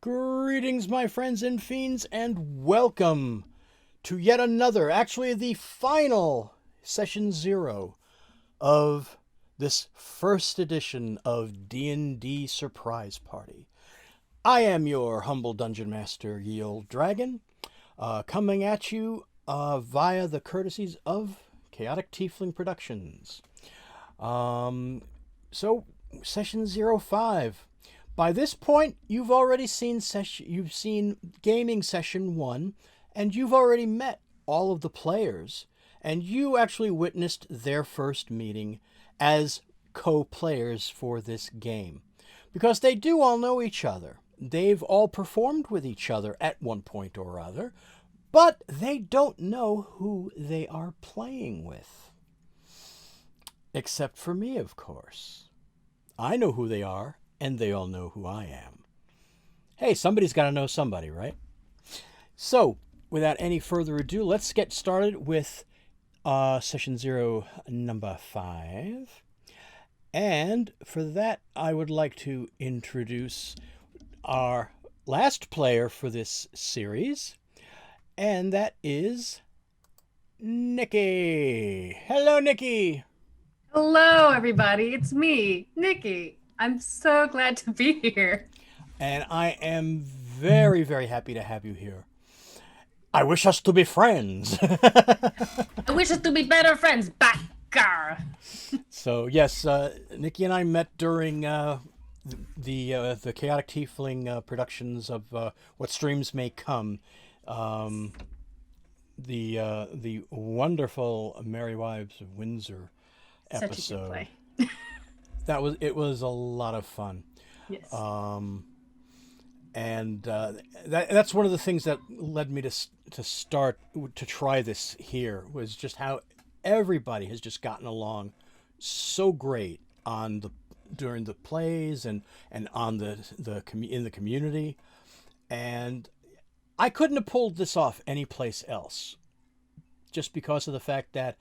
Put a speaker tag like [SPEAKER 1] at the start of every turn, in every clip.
[SPEAKER 1] Greetings, my friends and fiends, and welcome to yet another, actually the final session zero of this first edition of D&D Surprise Party. I am your humble dungeon master, Ye Olde Dragon, coming at you via the courtesies of Chaotic Tiefling Productions. Um, so, session 05. By this point, you've already seen you've seen gaming session 1, and you've already met all of the players, and you actually witnessed their first meeting as co-players for this game. Because they do all know each other. They've all performed with each other at one point or other, but they don't know who they are playing with. Except for me, of course. I know who they are, and they all know who I am. Hey, somebody's got to know somebody, right? So, without any further ado, let's get started with session 0, number 5. And for that, I would like to introduce our last player for this series, and that is Nikki. Hello, Nikki.
[SPEAKER 2] Hello, everybody. It's me, Nikki. I'm so glad to be here.
[SPEAKER 1] And I am very, very happy to have you here. I wish us to be friends.
[SPEAKER 2] I wish us to be better friends. Backer.
[SPEAKER 1] So yes, Nikki and I met during the Chaotic Tiefling productions of What Streams May Come, um, the wonderful Merry Wives of Windsor
[SPEAKER 2] Such a good
[SPEAKER 1] episode.
[SPEAKER 2] play.
[SPEAKER 1] It was a lot of fun.
[SPEAKER 2] Yes.
[SPEAKER 1] And that's one of the things that led me to start to try this here, was just how everybody has just gotten along so great on the during the plays and on in the community, and I couldn't have pulled this off anyplace else, just because of the fact that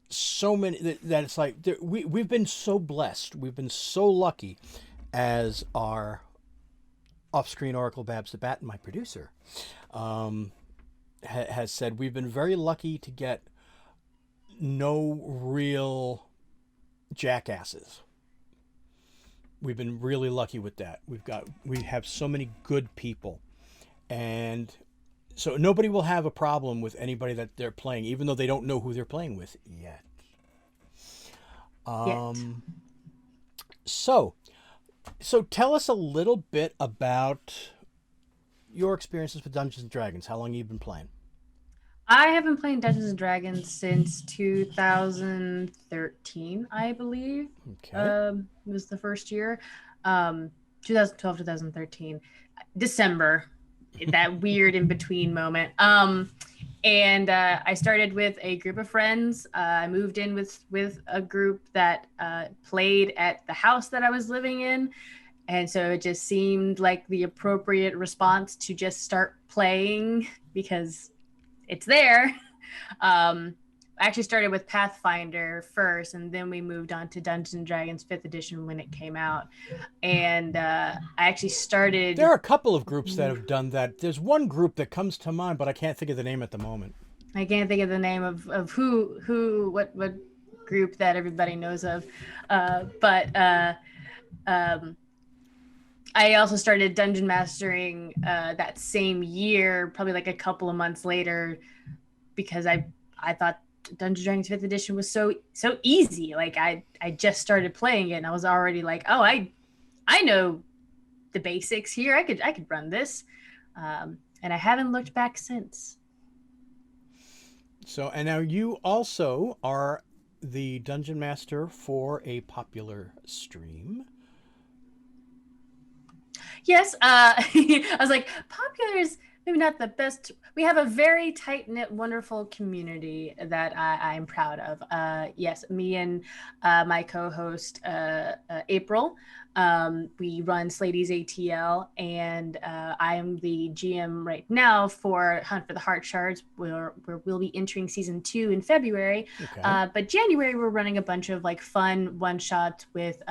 [SPEAKER 1] so many that it's like we've been so blessed, we've been so lucky, as our off-screen Oracle Babs the Bat, my producer, has said, we've been very lucky to get no real jackasses. We've been really lucky with that. We have so many good people, and so nobody will have a problem with anybody that they're playing, even though they don't know who they're playing with yet.
[SPEAKER 2] Yet.
[SPEAKER 1] So tell us a little bit about your experiences with Dungeons and Dragons. How long have you been playing?
[SPEAKER 2] I have been playing Dungeons and Dragons since 2013, I believe.
[SPEAKER 1] Okay.
[SPEAKER 2] Was the first year. 2012, 2013. December. That weird in between moment. And I started with a group of friends. I moved in with a group that played at the house that I was living in, and so it just seemed like the appropriate response to just start playing because it's there. I actually started with Pathfinder first, and then we moved on to Dungeons and Dragons 5th edition when it came out. And I actually started.
[SPEAKER 1] There are a couple of groups that have done that. There's one group that comes to mind, but I can't think of the name at the moment.
[SPEAKER 2] I can't think of the name of what group that everybody knows of. But I also started dungeon mastering that same year, probably like a couple of months later, because I thought Dungeons and Dragons 5th edition was so easy. Like I just started playing it and I was already like, oh, I know the basics here. I could run this. And I haven't looked back since.
[SPEAKER 1] So, and now you also are the dungeon master for a popular stream.
[SPEAKER 2] Yes, I was like, popular is maybe not the best. We have a very tight-knit, wonderful community that I'm proud of. Yes, me and my co-host, April, we run Slady's ATL, and I am the GM right now for Hunt for the Heart Shards, where we'll be entering season 2 in February.
[SPEAKER 1] Okay.
[SPEAKER 2] But January, we're running a bunch of like fun one-shots with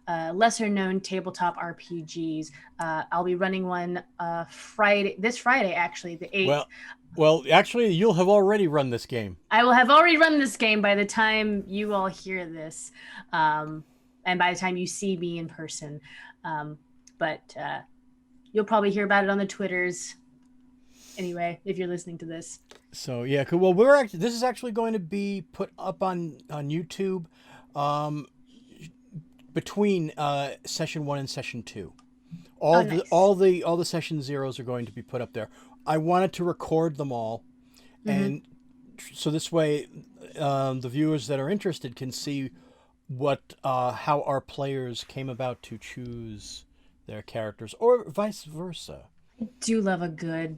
[SPEAKER 2] lesser known tabletop RPGs. I'll be running one this Friday, actually, the 8th.
[SPEAKER 1] Well, actually, you'll have already run this game.
[SPEAKER 2] I will have already run this game by the time you all hear this, and by the time you see me in person. But you'll probably hear about it on the Twitters anyway, if you're listening to this.
[SPEAKER 1] So yeah, cool. Well, this is actually going to be put up on YouTube between session 1 and session 2.
[SPEAKER 2] Nice.
[SPEAKER 1] all the session zeros are going to be put up there. I wanted to record them all, and so this way the viewers that are interested can see how our players came about to choose their characters, or vice versa.
[SPEAKER 2] I do love a good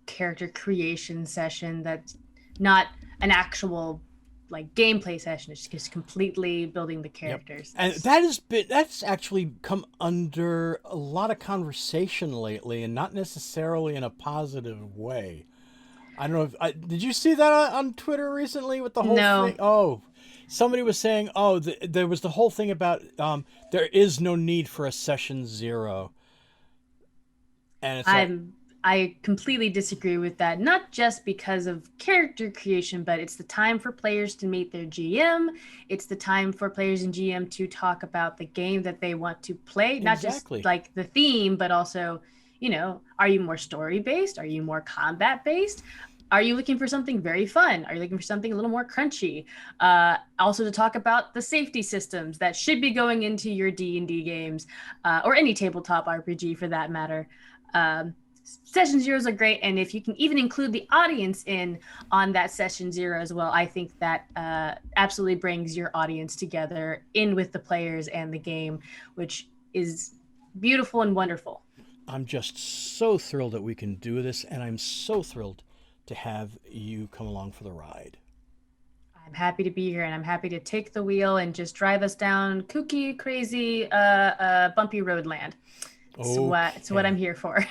[SPEAKER 2] character creation session that's not an actual gameplay session. It's just completely building the characters.
[SPEAKER 1] Yep. And that's actually come under a lot of conversation lately, and not necessarily in a positive way. I don't know did you see that on Twitter recently with the whole thing? Oh, somebody was saying, there was the whole thing about there is no need for a session 0. And it's
[SPEAKER 2] I completely disagree with that, not just because of character creation, but it's the time for players to meet their GM. It's the time for players and GM to talk about the game that they want to play, not just the theme, but also, are you more story-based? Are you more combat-based? Are you looking for something very fun? Are you looking for something a little more crunchy? Also to talk about the safety systems that should be going into your D&D games, or any tabletop RPG for that matter. Session 0s are great, and if you can even include the audience in on that session 0 as well, I think that absolutely brings your audience together in with the players and the game, which is beautiful and wonderful.
[SPEAKER 1] I'm just so thrilled that we can do this, and I'm so thrilled to have you come along for the ride.
[SPEAKER 2] I'm happy to be here, and I'm happy to take the wheel and just drive us down kooky, crazy, bumpy road land. It's what I'm here for.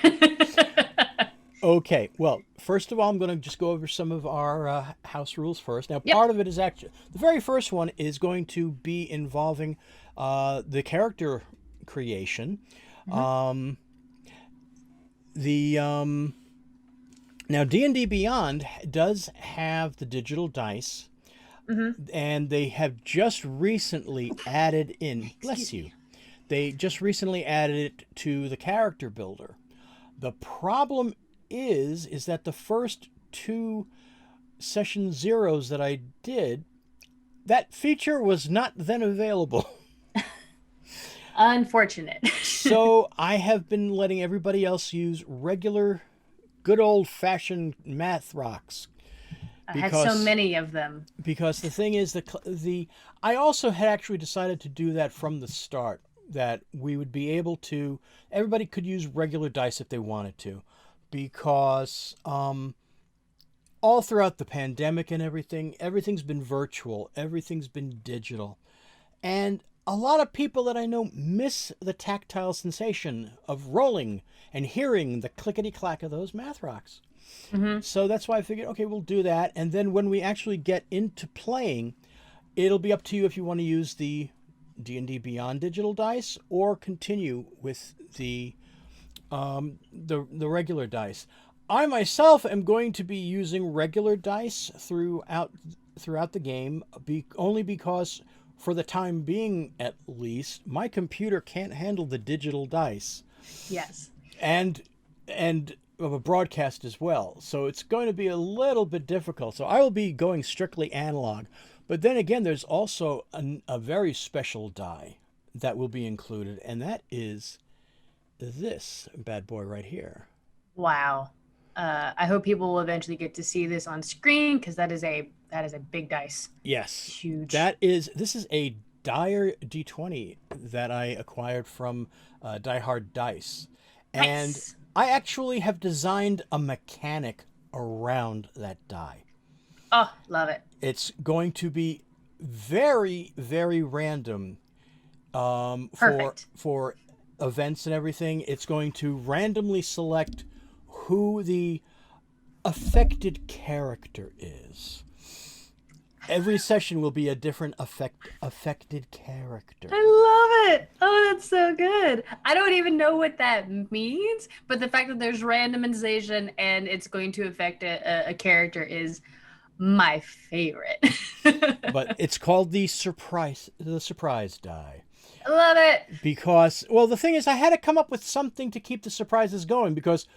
[SPEAKER 1] Okay, well, first of all, I'm going to just go over some of our house rules first. Now, part of it is actually, the very first one is going to be involving the character creation. Now, D&D Beyond does have the digital dice, and they have just recently added in, they just recently added it to the character builder. The problem is that the first 2 session 0s that I did, that feature was not then available.
[SPEAKER 2] Unfortunate.
[SPEAKER 1] So I have been letting everybody else use regular, good old-fashioned math rocks.
[SPEAKER 2] I have so many of them.
[SPEAKER 1] Because the thing is, I also had actually decided to do that from the start, that we would be able to, everybody could use regular dice if they wanted to, because all throughout the pandemic and everything's been virtual, everything's been digital, and a lot of people that I know miss the tactile sensation of rolling and hearing the clickety-clack of those math rocks. So that's why I figured, okay, we'll do that, and then when we actually get into playing, it'll be up to you if you want to use the D&D Beyond digital dice or continue with the regular dice. I myself am going to be using regular dice throughout the game, only because, for the time being at least, my computer can't handle the digital dice.
[SPEAKER 2] Yes.
[SPEAKER 1] And of a broadcast as well. So it's going to be a little bit difficult. So I will be going strictly analog. But then again, there's also a very special die that will be included, and that is this bad boy right here.
[SPEAKER 2] Wow. I hope people will eventually get to see this on screen, because that is a big dice.
[SPEAKER 1] Yes.
[SPEAKER 2] Huge.
[SPEAKER 1] This is a Dire D20 that I acquired from Die Hard Dice. And
[SPEAKER 2] Nice.
[SPEAKER 1] I actually have designed a mechanic around that die.
[SPEAKER 2] Oh, love it.
[SPEAKER 1] It's going to be very, very random for events and everything. It's going to randomly select who the affected character is. Every session will be a different affected character.
[SPEAKER 2] I love it. Oh, that's so good. I don't even know what that means, but the fact that there's randomization and it's going to affect a character is my favorite.
[SPEAKER 1] But it's called the surprise die.
[SPEAKER 2] I love it.
[SPEAKER 1] Because, well, the thing is, I had to come up with something to keep the surprises going, because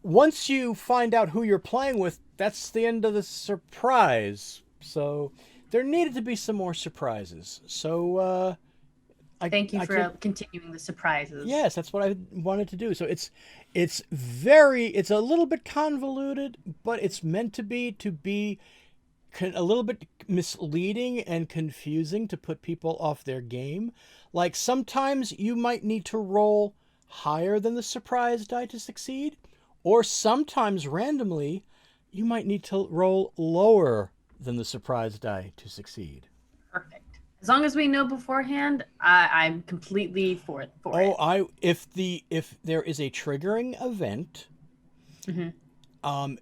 [SPEAKER 1] once you find out who you're playing with, that's the end of the surprise. So there needed to be some more surprises. So
[SPEAKER 2] Thank you for continuing the surprises.
[SPEAKER 1] Yes, that's what I wanted to do. So it's a little bit convoluted, but it's meant to be a little bit misleading and confusing to put people off their game. Like, sometimes you might need to roll higher than the surprise die to succeed, or sometimes randomly you might need to roll lower than the surprise die to succeed.
[SPEAKER 2] Perfect. As long as we know beforehand, I'm completely for it.
[SPEAKER 1] If there is a triggering event,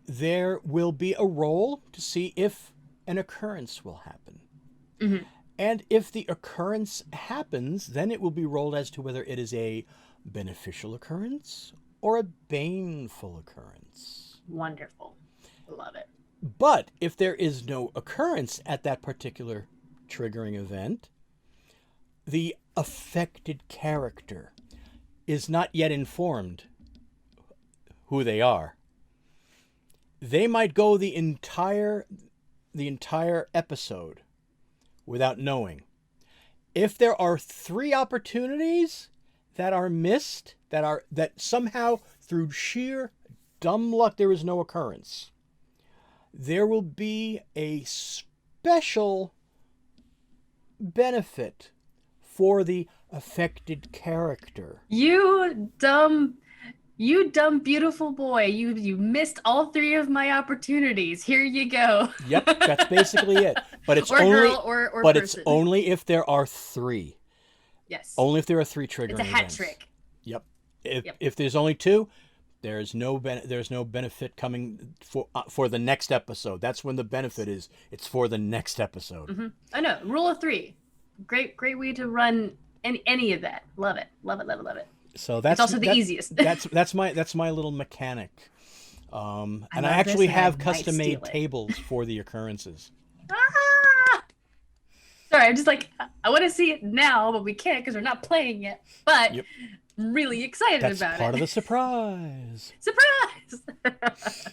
[SPEAKER 1] there will be a roll to see if an occurrence will happen. And if the occurrence happens, then it will be rolled as to whether it is a beneficial occurrence or a baneful occurrence.
[SPEAKER 2] Wonderful. Love it.
[SPEAKER 1] But if there is no occurrence at that particular triggering event, the affected character is not yet informed who they are. They might go the entire episode without knowing. If there are 3 opportunities that are missed, that somehow through sheer dumb luck there is no occurrence, there will be a special benefit for the affected character.
[SPEAKER 2] You dumb beautiful boy. You missed all 3 of my opportunities. Here you go.
[SPEAKER 1] Yep, that's basically it. But it's it's only if there are 3.
[SPEAKER 2] Yes.
[SPEAKER 1] Only if there are 3 triggering events.
[SPEAKER 2] It's a hat trick.
[SPEAKER 1] Yep. If there's only 2, there's no benefit coming for the next episode. That's when the benefit is. It's for the next episode.
[SPEAKER 2] I know. Rule of 3. Great way to run any of that. Love it. Love it.
[SPEAKER 1] So that's
[SPEAKER 2] it's also the easiest.
[SPEAKER 1] that's my little mechanic. And I actually have custom made tables for the occurrences.
[SPEAKER 2] Sorry, I'm just like, I want to see it now, but we can't because we're not playing yet. But I'm really excited about it.
[SPEAKER 1] That's part of the surprise.
[SPEAKER 2] Surprise!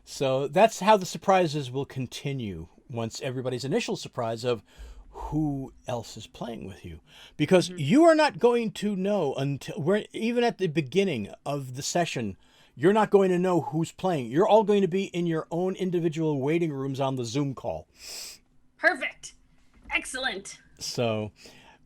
[SPEAKER 1] So that's how the surprises will continue once everybody's initial surprise of who else is playing with you. Because you are not going to know until even at the beginning of the session, you're not going to know who's playing. You're all going to be in your own individual waiting rooms on the Zoom call.
[SPEAKER 2] Perfect. Excellent.
[SPEAKER 1] So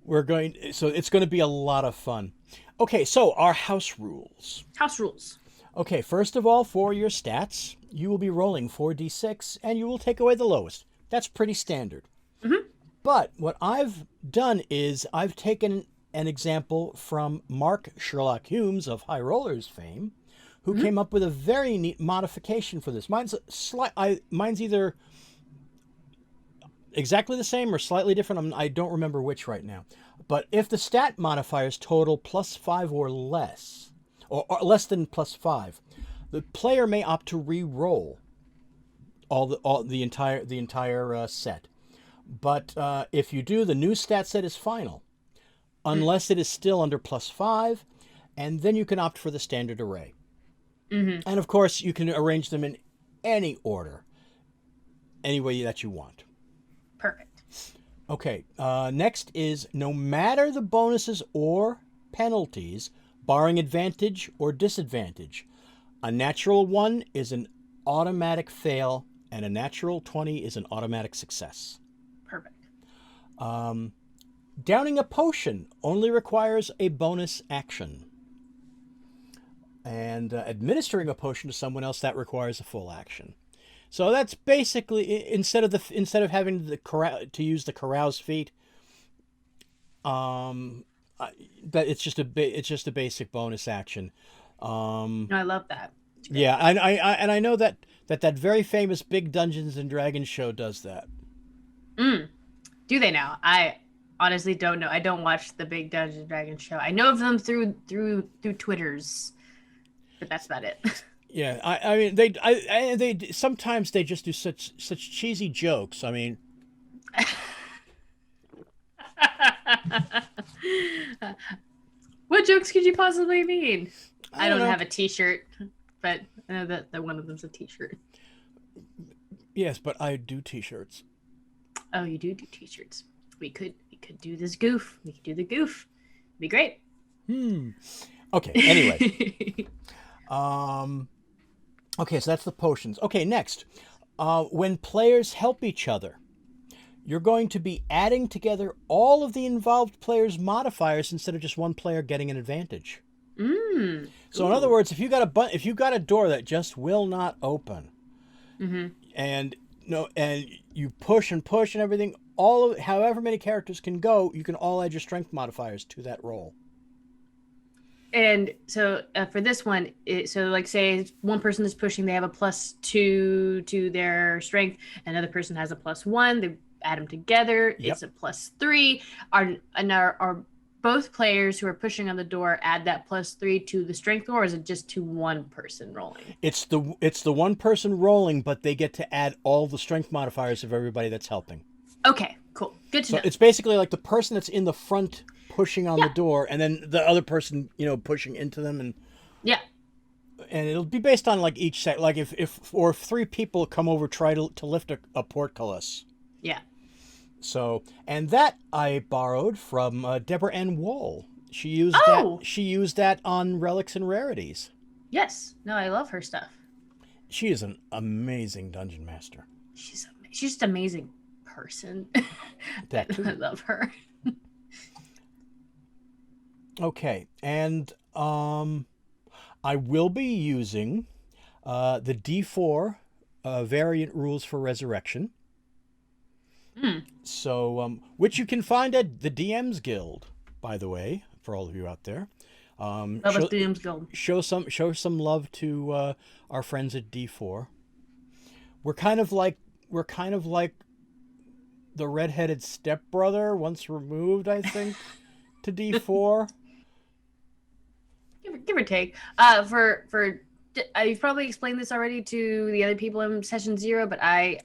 [SPEAKER 1] it's going to be a lot of fun. Okay, so our house rules.
[SPEAKER 2] House rules.
[SPEAKER 1] Okay, first of all, for your stats, you will be rolling 4d6 and you will take away the lowest. That's pretty standard. But what I've done is I've taken an example from Mark Sherlock Humes of High Rollers fame, who came up with a very neat modification for this. Mine's either exactly the same or slightly different. I don't remember which right now. But if the stat modifiers total +5 or less, or less than +5, the player may opt to re-roll the entire set. But if you do, the new stat set is final, unless it is still under +5, and then you can opt for the standard array. And of course, you can arrange them in any order, any way that you want.
[SPEAKER 2] Perfect.
[SPEAKER 1] Okay, next is no matter the bonuses or penalties, barring advantage or disadvantage, a natural 1 is an automatic fail, and a natural 20 is an automatic success.
[SPEAKER 2] Perfect.
[SPEAKER 1] Downing a potion only requires a bonus action. And administering a potion to someone else, that requires a full action. So that's basically, instead of having to use the carouse feat, that it's just a basic bonus action.
[SPEAKER 2] I love that.
[SPEAKER 1] Yeah, I know that very famous Big Dungeons and Dragons show does that.
[SPEAKER 2] Mm. Do they now? I honestly don't know. I don't watch the big Dungeons and Dragons show. I know of them through Twitters, but that's about it.
[SPEAKER 1] Yeah, I mean they sometimes they just do such cheesy jokes. I mean,
[SPEAKER 2] What jokes could you possibly mean?
[SPEAKER 1] I
[SPEAKER 2] I
[SPEAKER 1] don't
[SPEAKER 2] don't
[SPEAKER 1] know.
[SPEAKER 2] have a T-shirt, but I know that one of them's a T-shirt.
[SPEAKER 1] Yes, but I do T-shirts.
[SPEAKER 2] Oh, you do T-shirts. We could do this goof. We could do the goof. It'd be great.
[SPEAKER 1] Okay. Anyway, um, okay, so that's the potions. Okay, next, when players help each other, you're going to be adding together all of the involved players' modifiers instead of just one player getting an advantage.
[SPEAKER 2] Mm.
[SPEAKER 1] So, in other
[SPEAKER 2] Ooh.
[SPEAKER 1] words, if you got a door that just will not open,
[SPEAKER 2] Mm-hmm.
[SPEAKER 1] and no, and you push and everything, all of however many characters can go, you can all add your strength modifiers to that roll.
[SPEAKER 2] And so for this one, so like say one person is pushing, they have a +2 to their strength. Another person has a +1. They add them together.
[SPEAKER 1] Yep.
[SPEAKER 2] It's a +3. Are both players who are pushing on the door add that +3 to the strength, or is it just to one person rolling?
[SPEAKER 1] It's the one person rolling, but they get to add all the strength modifiers of everybody that's helping.
[SPEAKER 2] Okay, cool. Good to
[SPEAKER 1] So
[SPEAKER 2] know.
[SPEAKER 1] it's basically like the person that's in the front pushing on the
[SPEAKER 2] Yeah,
[SPEAKER 1] door, and then the other person, pushing into them,
[SPEAKER 2] yeah.
[SPEAKER 1] and it'll be based on like each set. Like if three people come over try to lift a portcullis.
[SPEAKER 2] Yeah.
[SPEAKER 1] So, and that I borrowed from Deborah Ann Wall.
[SPEAKER 2] Oh,
[SPEAKER 1] She used that on Relics and Rarities.
[SPEAKER 2] yes. No, I love her stuff.
[SPEAKER 1] She is an amazing dungeon master.
[SPEAKER 2] She's just an amazing person.
[SPEAKER 1] That
[SPEAKER 2] I
[SPEAKER 1] too.
[SPEAKER 2] love her.
[SPEAKER 1] Okay, and I will be using the D4 variant rules for Resurrection.
[SPEAKER 2] Mm.
[SPEAKER 1] So, which you can find at the DM's Guild, by the way, for all of you out there.
[SPEAKER 2] Love us DM's Guild.
[SPEAKER 1] Show some love to our friends at D4. We're kind of like the redheaded stepbrother once removed, I think, to D4.
[SPEAKER 2] Give or take. You've probably explained this already to the other people in session 0, but I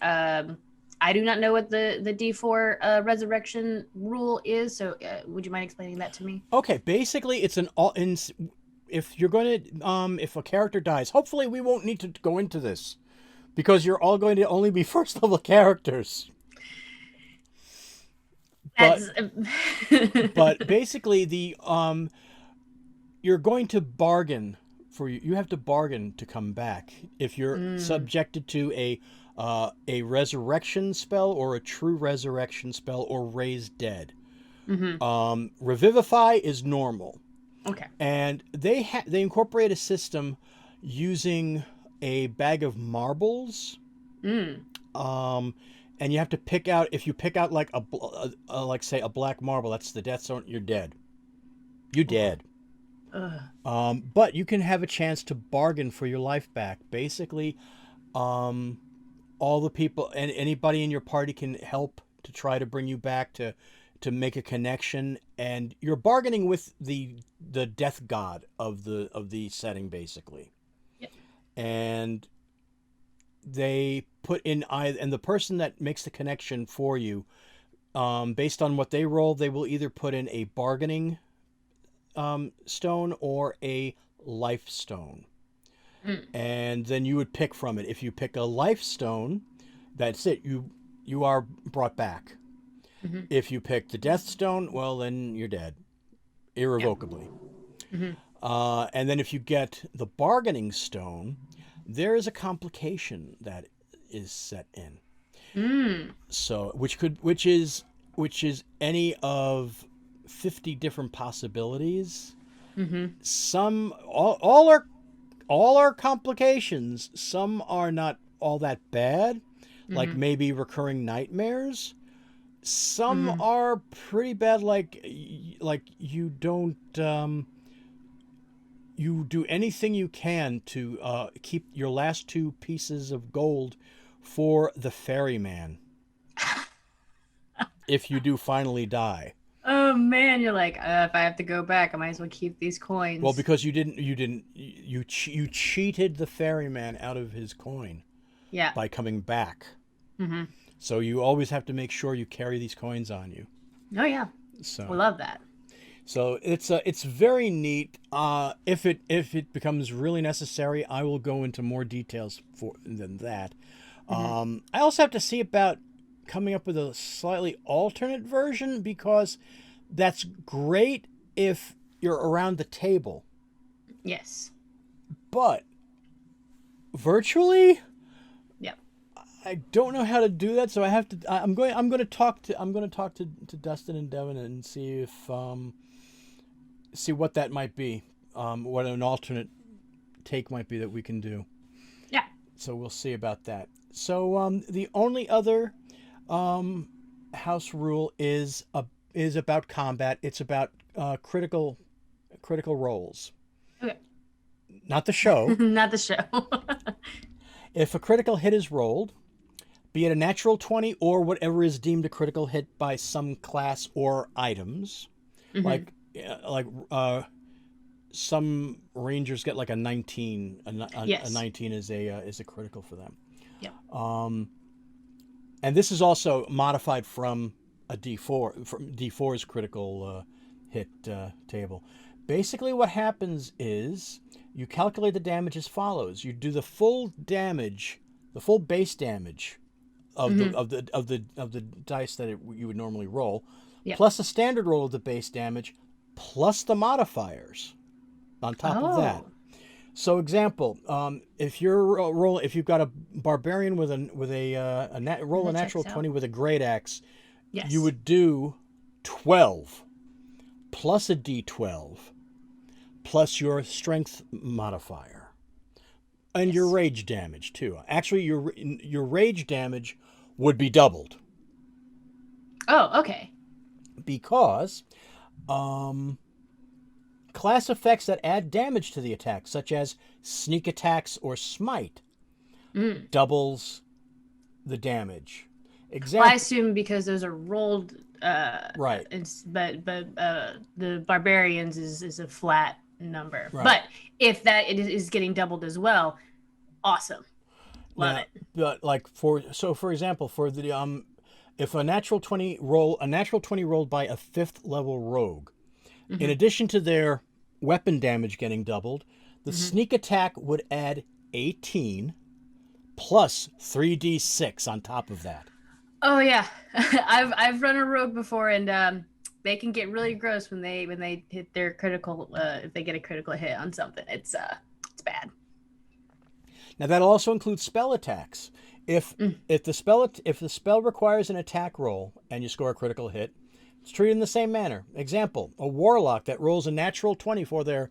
[SPEAKER 2] do not know what the D4 resurrection rule is. So would you mind explaining that to me?
[SPEAKER 1] Okay, basically, it's an all in. If you're going to, if a character dies, hopefully we won't need to go into this, because you're all going to only be first level characters. But
[SPEAKER 2] That's
[SPEAKER 1] but basically you're going to bargain you have to bargain to come back if you're
[SPEAKER 2] Mm,
[SPEAKER 1] subjected to a resurrection spell or a true resurrection spell or raise dead.
[SPEAKER 2] hmm.
[SPEAKER 1] Revivify is normal,
[SPEAKER 2] Okay.
[SPEAKER 1] and they incorporate a system using a bag of marbles.
[SPEAKER 2] Mm.
[SPEAKER 1] Um, and you have to pick out, if you pick out like like say a black marble, that's the death zone. You're dead. You dead.
[SPEAKER 2] Ugh.
[SPEAKER 1] But you can have a chance to bargain for your life back. Basically, um, all the people and anybody in your party can help to try to bring you back to make a connection, and you're bargaining with the death god of the setting, basically.
[SPEAKER 2] Yep.
[SPEAKER 1] And they put in and the person that makes the connection for you, based on what they roll, they will either put in a bargaining stone or a life stone,
[SPEAKER 2] Mm.
[SPEAKER 1] and then you would pick from it. If you pick a life stone, that's it. You are brought back.
[SPEAKER 2] Hmm.
[SPEAKER 1] If you pick the death stone, well, then you're dead
[SPEAKER 2] Yeah.
[SPEAKER 1] irrevocably.
[SPEAKER 2] Hmm.
[SPEAKER 1] And then if you get the bargaining stone, there is a complication that is set in.
[SPEAKER 2] Mm.
[SPEAKER 1] So which is any of 50 different possibilities.
[SPEAKER 2] Hmm.
[SPEAKER 1] Some all are complications. Some are not all that bad, like
[SPEAKER 2] Hmm.
[SPEAKER 1] maybe recurring nightmares. Some
[SPEAKER 2] Hmm.
[SPEAKER 1] are pretty bad, like you don't you do anything you can to keep your last two pieces of gold for the ferryman. if you do finally die.
[SPEAKER 2] Oh man, you're like, if I have to go back, I might as well keep these coins.
[SPEAKER 1] Well, because you cheated the ferryman out of his coin
[SPEAKER 2] yeah.
[SPEAKER 1] by coming back.
[SPEAKER 2] Mm-hmm.
[SPEAKER 1] So you always have to make sure you carry these coins on you.
[SPEAKER 2] Oh yeah.
[SPEAKER 1] So
[SPEAKER 2] We love that.
[SPEAKER 1] So it's very neat. If it becomes really necessary, I will go into more details than that. I also have to see about coming up with a slightly alternate version, because that's great if you're around the table.
[SPEAKER 2] Yes.
[SPEAKER 1] But virtually,
[SPEAKER 2] yeah,
[SPEAKER 1] I don't know how to do that. So I have to. I'm going to talk to Dustin and Devin and see if see what that might be. What an alternate take might be that we can do.
[SPEAKER 2] Yeah.
[SPEAKER 1] So we'll see about that. So the only other house rule is about combat. It's about critical rolls.
[SPEAKER 2] Okay.
[SPEAKER 1] Not the show.
[SPEAKER 2] Not the show.
[SPEAKER 1] If a critical hit is rolled, be it a natural 20 or whatever is deemed a critical hit by some class or items, like some rangers get like a 19. A 19 is a critical for them.
[SPEAKER 2] Yeah.
[SPEAKER 1] And this is also modified from a D4, from D4's critical hit table. Basically, what happens is you calculate the damage as follows: you do the full damage, the full base damage of the dice that you would normally roll, plus a standard roll of the base damage, plus the modifiers on top of that. So, example, if you've got a barbarian with a natural 20 with a great axe, you would do 12 plus a D12 plus your strength modifier and your rage damage too. Actually, your rage damage would be doubled.
[SPEAKER 2] Oh, okay.
[SPEAKER 1] Because class effects that add damage to the attack, such as sneak attacks or smite, doubles the damage.
[SPEAKER 2] Well, I assume because those are rolled,
[SPEAKER 1] right?
[SPEAKER 2] But the barbarians is a flat number.
[SPEAKER 1] Right.
[SPEAKER 2] But if that it is getting doubled as well, awesome, love it.
[SPEAKER 1] But like for example, for the if a natural 20 rolled by a 5th level rogue, in addition to their weapon damage getting doubled, the sneak attack would add 18 plus 3d6 on top of that.
[SPEAKER 2] Oh yeah, I've run a rogue before, and they can get really gross when they hit their critical. If they get a critical hit on something, it's bad.
[SPEAKER 1] Now that'll also include spell attacks. If the spell requires an attack roll and you score a critical hit, it's treated in the same manner. Example: a warlock that rolls a natural 20 for their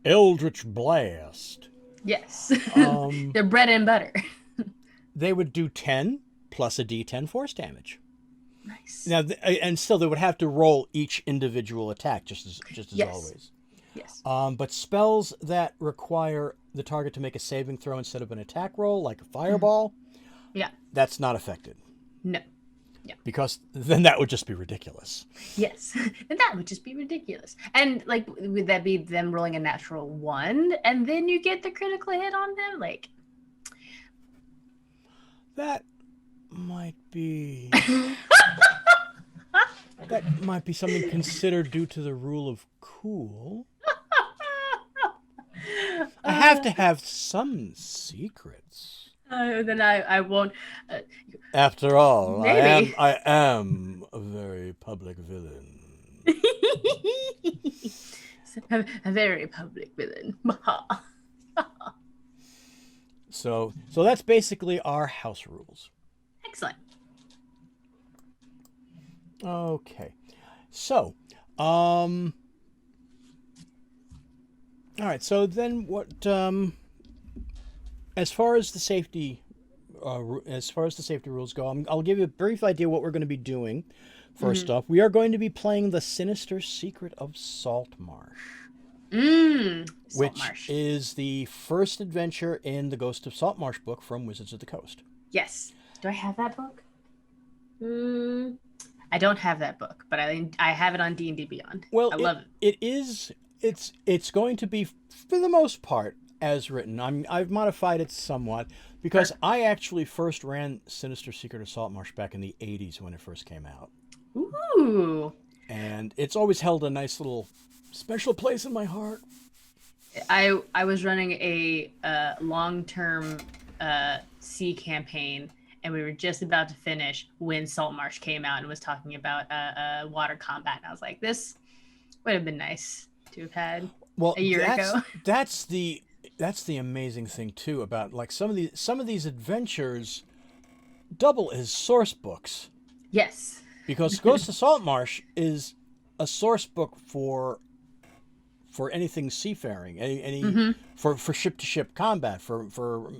[SPEAKER 1] Eldritch Blast.
[SPEAKER 2] Yes, their bread and butter.
[SPEAKER 1] They would do 10 plus a D10 force damage.
[SPEAKER 2] Nice.
[SPEAKER 1] Now, and still they would have to roll each individual attack, just as always.
[SPEAKER 2] Yes.
[SPEAKER 1] But spells that require the target to make a saving throw instead of an attack roll, like a fireball, that's not affected.
[SPEAKER 2] No. Yeah.
[SPEAKER 1] Because then that would just be ridiculous.
[SPEAKER 2] Yes. And that would just be ridiculous. And like, would that be them rolling a natural 1 and then you get the critical hit on them? Like,
[SPEAKER 1] that might be that might be something considered due to the rule of cool. I have to have some secrets.
[SPEAKER 2] Then I won't.
[SPEAKER 1] After all,
[SPEAKER 2] maybe.
[SPEAKER 1] I am a very public villain.
[SPEAKER 2] A very public villain.
[SPEAKER 1] So that's basically our house rules.
[SPEAKER 2] Excellent.
[SPEAKER 1] Okay. So, all right. So then what, as far as the safety rules go, I'll give you a brief idea what we're going to be doing. First off, we are going to be playing The Sinister Secret of Saltmarsh. Which is the first adventure in the Ghost of Saltmarsh book from Wizards of the Coast.
[SPEAKER 2] Yes. Do I have that book? I don't have that book, but I have it on D&D Beyond.
[SPEAKER 1] Well,
[SPEAKER 2] I love it.
[SPEAKER 1] it is it's going to be for the most part as written. I've modified it somewhat because I actually first ran Sinister Secret of Saltmarsh back in the 80s when it first came out.
[SPEAKER 2] Ooh.
[SPEAKER 1] And it's always held a nice little special place in my heart.
[SPEAKER 2] I was running a long-term sea campaign, and we were just about to finish when Saltmarsh came out and was talking about water combat. And I was like, this would have been nice to have had a year ago.
[SPEAKER 1] That's the amazing thing too about like some of these adventures double as source books.
[SPEAKER 2] Yes.
[SPEAKER 1] Because Ghost of Saltmarsh is a source book for anything seafaring, any for ship to ship combat, for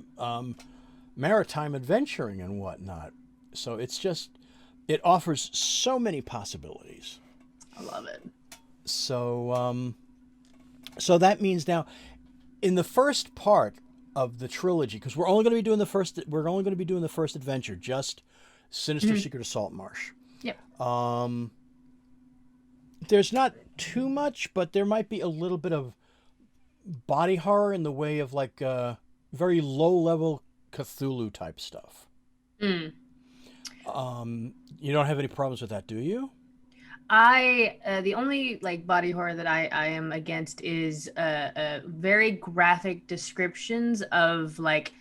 [SPEAKER 1] maritime adventuring and whatnot. So it offers so many possibilities.
[SPEAKER 2] I love it.
[SPEAKER 1] So so that means now in the first part of the trilogy, because we're only going to be doing the first adventure, just Sinister Secret of Saltmarsh.
[SPEAKER 2] Yep.
[SPEAKER 1] There's not too much, but there might be a little bit of body horror in the way of like very low level Cthulhu type stuff. You don't have any problems with that, do you?
[SPEAKER 2] The only like body horror that I am against is very graphic descriptions of like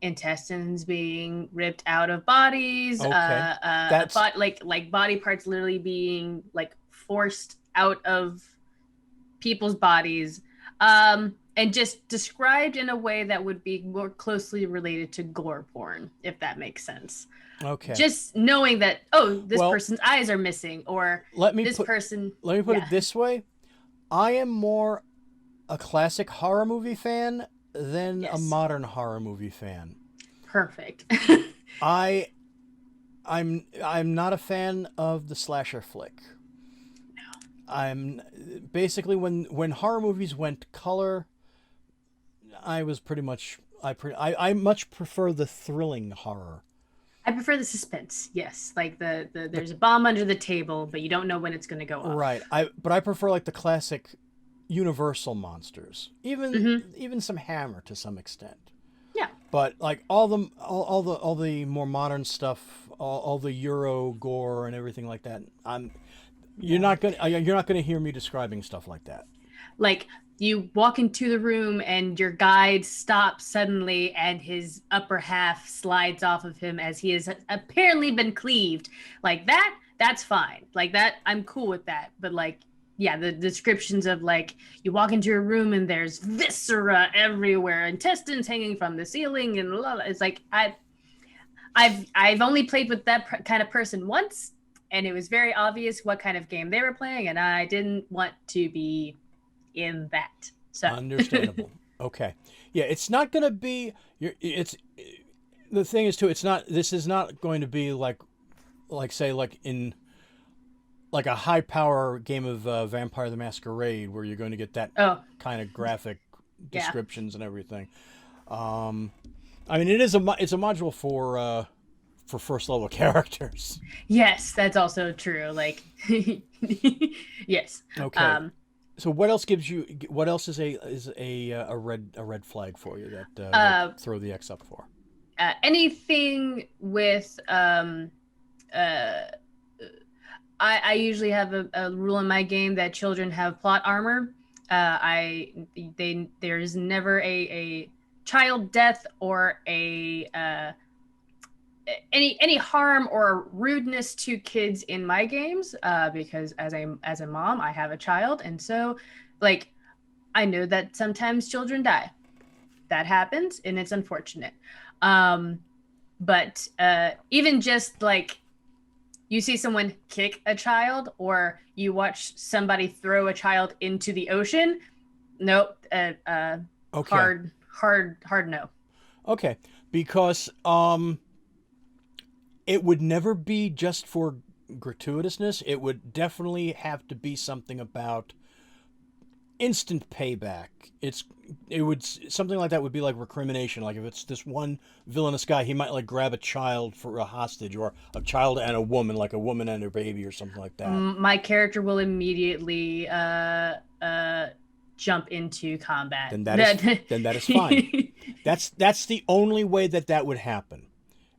[SPEAKER 2] intestines being ripped out of bodies,
[SPEAKER 1] Okay.
[SPEAKER 2] like body parts literally being like forced out of people's bodies, and just described in a way that would be more closely related to gore porn, if that makes sense.
[SPEAKER 1] Okay.
[SPEAKER 2] Just knowing that, this person's eyes are missing, or
[SPEAKER 1] let me put it this way. I am more a classic horror movie fan than a modern horror movie fan.
[SPEAKER 2] Perfect.
[SPEAKER 1] I'm not a fan of the slasher flick.
[SPEAKER 2] No.
[SPEAKER 1] I'm basically when horror movies went color, I was pretty much I much prefer the thrilling horror.
[SPEAKER 2] I prefer the suspense. Yes, like the there's a bomb under the table, but you don't know when it's going to go off.
[SPEAKER 1] Right. But I prefer like the classic Universal monsters, even some Hammer to some extent.
[SPEAKER 2] Yeah.
[SPEAKER 1] But like all the more modern stuff, all the Euro gore and everything like that, you're not gonna hear me describing stuff like that.
[SPEAKER 2] Like you walk into the room and your guide stops suddenly and his upper half slides off of him as he has apparently been cleaved. Like that's fine. Like that, I'm cool with that. But like, yeah, the descriptions of like you walk into a room and there's viscera everywhere, intestines hanging from the ceiling, and it's like I've only played with that kind of person once, and it was very obvious what kind of game they were playing, and I didn't want to be in that. So
[SPEAKER 1] understandable. Okay. Yeah, it's not going to be it's the thing is too, this is not going to be like say like in like a high power game of Vampire the Masquerade where you're going to get that kind of graphic descriptions and everything. I mean it's a module for first level characters.
[SPEAKER 2] Yes, that's also true. Like yes.
[SPEAKER 1] Okay. So what else is a red flag for you that throw the X up for?
[SPEAKER 2] Anything with I usually have a rule in my game that children have plot armor. There's never a child death or any harm or rudeness to kids in my games, because as a mom, I have a child, and so like I know that sometimes children die. That happens, and it's unfortunate. But even just like you see someone kick a child, or you watch somebody throw a child into the ocean, nope. Okay. Hard no.
[SPEAKER 1] Okay, because it would never be just for gratuitousness. It would definitely have to be something about instant payback. Something like that would be like recrimination. Like if it's this one villainous guy, he might like grab a child for a hostage, or a child and a woman, like a woman and her baby, or something like that.
[SPEAKER 2] My character will immediately jump into combat.
[SPEAKER 1] Then that is fine. That's the only way that would happen,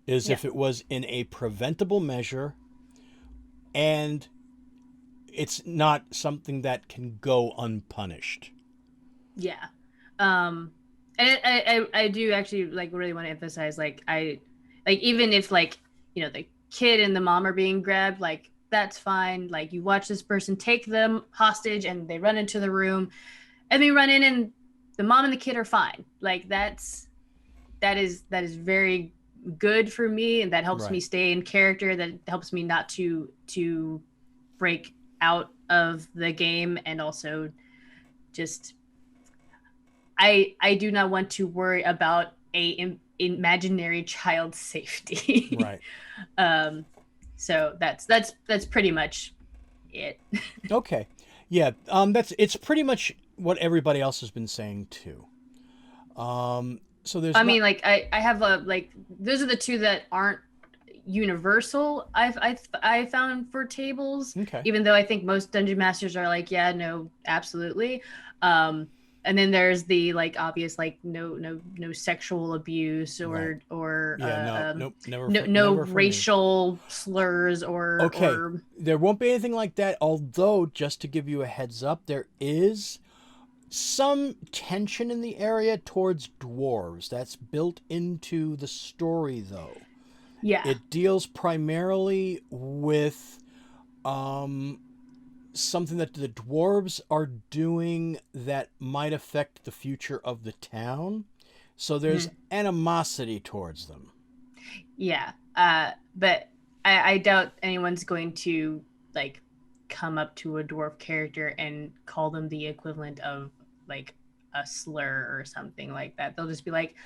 [SPEAKER 1] is if it was in a preventable measure, and it's not something that can go unpunished.
[SPEAKER 2] Yeah. And I do actually like really want to emphasize, like, even if, like, the kid and the mom are being grabbed, like, that's fine. Like, you watch this person take them hostage and they run into the room and they run in and the mom and the kid are fine. Like, that is very good for me, and that helps me stay in character. That helps me not to break out of the game, and also just I do not want to worry about a imaginary child's safety.
[SPEAKER 1] Right.
[SPEAKER 2] So that's pretty much it.
[SPEAKER 1] Okay. Yeah. It's pretty much what everybody else has been saying too. So there's.
[SPEAKER 2] I mean, like I have like those are the two that aren't universal. I found for tables.
[SPEAKER 1] Okay.
[SPEAKER 2] Even though I think most dungeon masters are like, yeah, no, absolutely. And then there's the like obvious, like no sexual abuse or no racial slurs or.
[SPEAKER 1] Okay.
[SPEAKER 2] Or...
[SPEAKER 1] There won't be anything like that. Although, just to give you a heads up, there is some tension in the area towards dwarves. That's built into the story, though.
[SPEAKER 2] Yeah.
[SPEAKER 1] It deals primarily with something that the dwarves are doing that might affect the future of the town. So there's animosity towards them. Yeah.
[SPEAKER 2] But I doubt anyone's going to like come up to a dwarf character and call them the equivalent of like a slur or something like that. They'll just be like,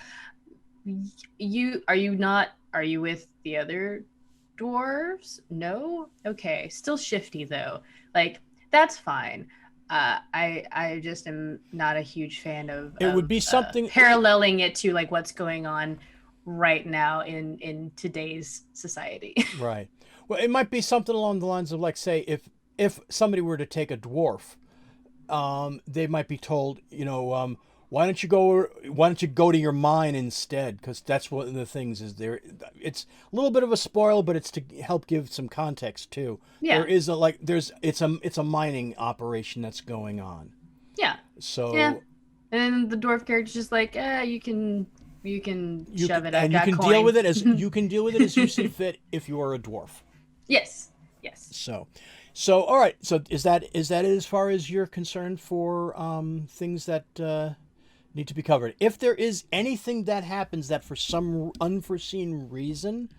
[SPEAKER 2] are you with the other dwarves? No? Okay. Still shifty though. Like, that's fine. I just am not a huge fan of
[SPEAKER 1] would be something
[SPEAKER 2] paralleling it to like what's going on right now in today's society.
[SPEAKER 1] Right. Well, it might be something along the lines of, like, say, if somebody were to take a dwarf, they might be told, why don't you go to your mine instead? Because that's one of the things is there. It's a little bit of a spoil, but it's to help give some context too.
[SPEAKER 2] Yeah.
[SPEAKER 1] It's a mining operation that's going on.
[SPEAKER 2] Yeah.
[SPEAKER 1] So.
[SPEAKER 2] Yeah. And the dwarf character's just like, you can shove it.
[SPEAKER 1] And you can deal with it as you see fit if you are a dwarf.
[SPEAKER 2] Yes.
[SPEAKER 1] So all right. So is that as far as you're concerned for things that need to be covered? If there is anything that happens that for some unforeseen reason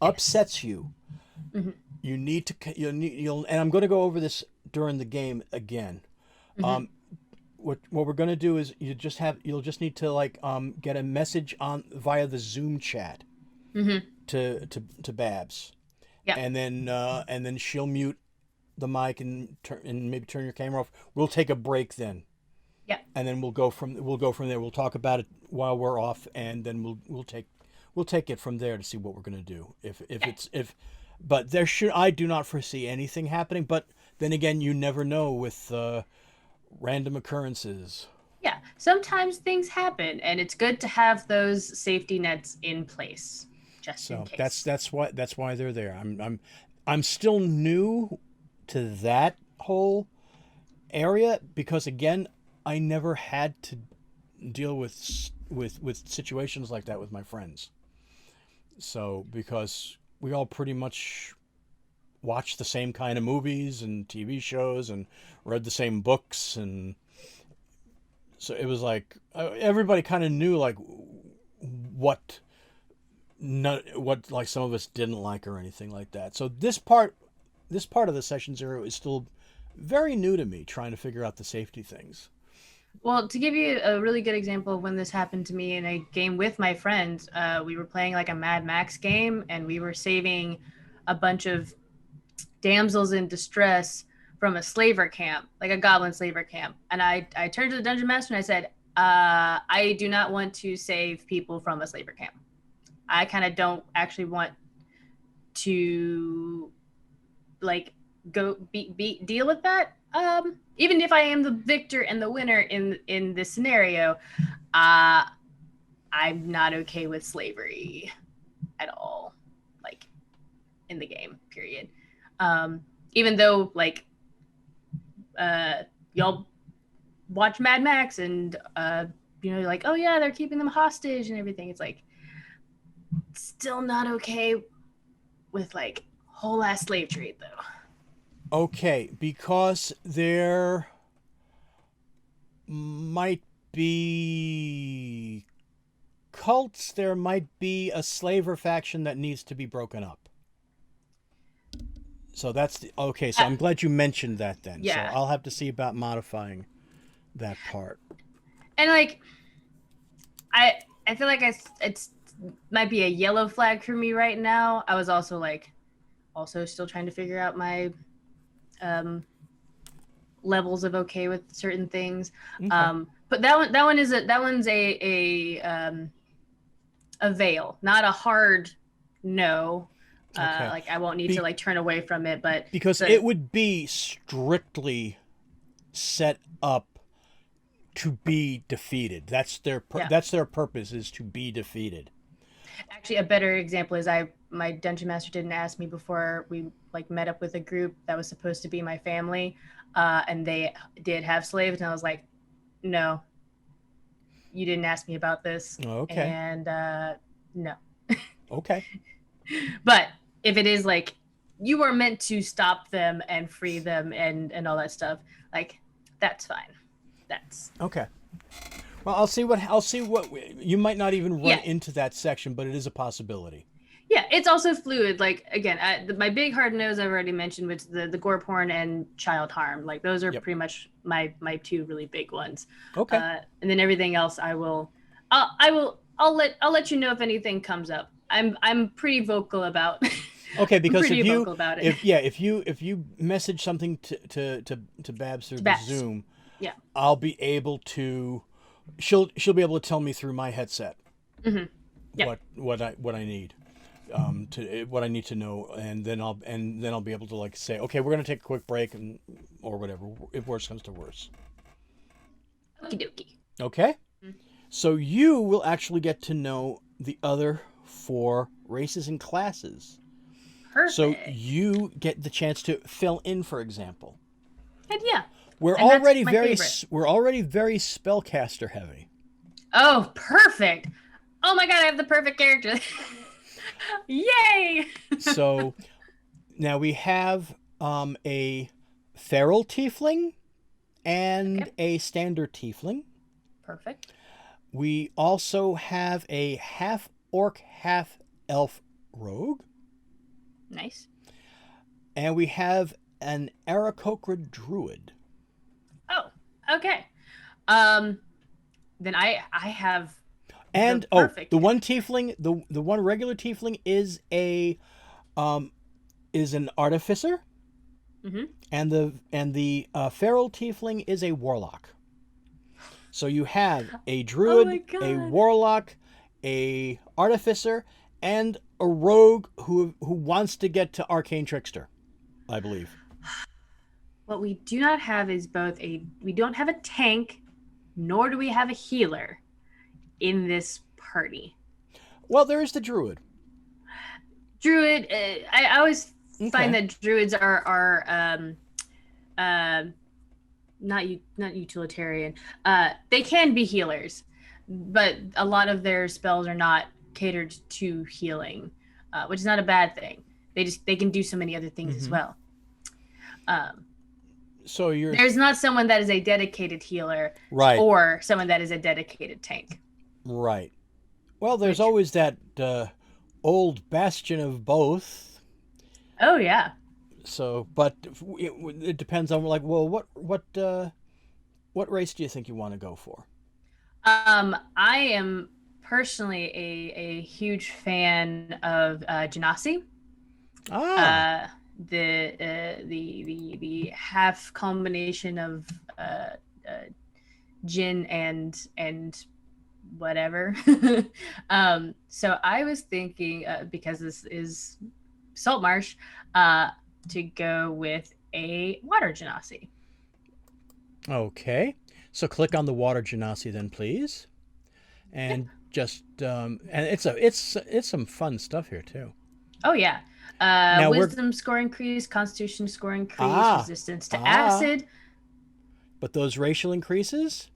[SPEAKER 1] upsets you, you need to and I'm going to go over this during the game again. What we're going to do is you'll just need to like get a message via the Zoom chat to Babs.
[SPEAKER 2] Yeah.
[SPEAKER 1] And then she'll mute the mic and maybe turn your camera off. We'll take a break then.
[SPEAKER 2] Yeah.
[SPEAKER 1] And then we'll go from there. We'll talk about it while we're off, and then we'll take it from there to see what we're going to do. But I do not foresee anything happening, but then again, you never know with random occurrences.
[SPEAKER 2] Yeah. Sometimes things happen, and it's good to have those safety nets in place just in case.
[SPEAKER 1] That's why they're there. I'm still new to that whole area because, again, I never had to deal with situations like that with my friends. So because we all pretty much watched the same kind of movies and TV shows and read the same books, and so it was like everybody kind of knew like what like some of us didn't like or anything like that. So this part of the Session Zero is still very new to me, trying to figure out the safety things.
[SPEAKER 2] Well, to give you a really good example of when this happened to me in a game with my friends, we were playing like a Mad Max game, and we were saving a bunch of damsels in distress from a slaver camp, like a goblin slaver camp. And I turned to the dungeon master and I said, I do not want to save people from a slaver camp. I kind of don't actually want to like go deal with that. Even if I am the victor and the winner in this scenario, I'm not okay with slavery at all, like in the game, period. Even though like y'all watch Mad Max and like, oh yeah, they're keeping them hostage and everything. It's like still not okay with like whole ass slave trade though.
[SPEAKER 1] Okay, because there might be cults, there might be a slaver faction that needs to be broken up. So that's okay. So I'm glad you mentioned that then.
[SPEAKER 2] Yeah.
[SPEAKER 1] So I'll have to see about modifying that part.
[SPEAKER 2] And like, I feel like it's might be a yellow flag for me right now. I was also like, still trying to figure out my levels of okay with certain things. Okay. But one's a veil, not a hard no. Okay. Like I won't need to like turn away from it, but
[SPEAKER 1] because it would be strictly set up to be defeated. That's their purpose, is to be defeated.
[SPEAKER 2] Actually, a better example is my dungeon master didn't ask me before we like met up with a group that was supposed to be my family, and they did have slaves, and I was like, no, you didn't ask me about this.
[SPEAKER 1] Okay.
[SPEAKER 2] And no.
[SPEAKER 1] Okay.
[SPEAKER 2] But if it is like you are meant to stop them and free them and all that stuff, like that's fine. That's
[SPEAKER 1] okay. Well, I'll see what you might not even run into that section, but it is a possibility.
[SPEAKER 2] Yeah, it's also fluid. Like again, my big hard nose I've already mentioned, which the gore porn and child harm. Like those are pretty much my two really big ones.
[SPEAKER 1] Okay.
[SPEAKER 2] And then everything else, I'll let you know if anything comes up. I'm pretty vocal about.
[SPEAKER 1] Okay, because if you message something to Babs through the Zoom, I'll be able to. She'll be able to tell me through my headset what I need. What I need to know, and then I'll be able to like say, okay, we're gonna take a quick break or whatever, if worse comes to worse.
[SPEAKER 2] Okie dokie.
[SPEAKER 1] Okay, so you will actually get to know the other 4 races and classes.
[SPEAKER 2] Perfect.
[SPEAKER 1] So you get the chance to fill in, for example.
[SPEAKER 2] And yeah,
[SPEAKER 1] we're already very spellcaster heavy.
[SPEAKER 2] Oh, perfect! Oh my god, I have the perfect character. Yay!
[SPEAKER 1] So now we have a feral tiefling and a standard tiefling.
[SPEAKER 2] Perfect.
[SPEAKER 1] We also have a half orc, half elf rogue.
[SPEAKER 2] Nice.
[SPEAKER 1] And we have an Aarakocra druid.
[SPEAKER 2] Oh, okay. Then I have.
[SPEAKER 1] And the one tiefling, the one regular tiefling is an artificer, and the feral tiefling is a warlock. So you have a druid, a warlock, a artificer, and a rogue who wants to get to arcane trickster, I believe.
[SPEAKER 2] What we do not have is we don't have a tank, nor do we have a healer in this party.
[SPEAKER 1] Well, there is the druid.
[SPEAKER 2] Druid, I always find that druids are not utilitarian. They can be healers, but a lot of their spells are not catered to healing, which is not a bad thing. They can do so many other things as well.
[SPEAKER 1] So
[SPEAKER 2] there's not someone that is a dedicated healer,
[SPEAKER 1] right,
[SPEAKER 2] or someone that is a dedicated tank.
[SPEAKER 1] Right. Well, there's always that old bastion of both.
[SPEAKER 2] Oh yeah.
[SPEAKER 1] So, but it depends on like, well, what race do you think you want to go for?
[SPEAKER 2] I am personally a huge fan of Genasi. the half combination of gin and whatever. So I was thinking, because this is salt marsh, to go with a water genasi.
[SPEAKER 1] Okay. So click on the water genasi then, please.
[SPEAKER 2] Yep.
[SPEAKER 1] And just and it's some fun stuff here too.
[SPEAKER 2] Oh yeah.
[SPEAKER 1] Now we're
[SPEAKER 2] Wisdom score increase, Constitution score increase,
[SPEAKER 1] ah
[SPEAKER 2] resistance to
[SPEAKER 1] ah,
[SPEAKER 2] acid.
[SPEAKER 1] but those racial increases,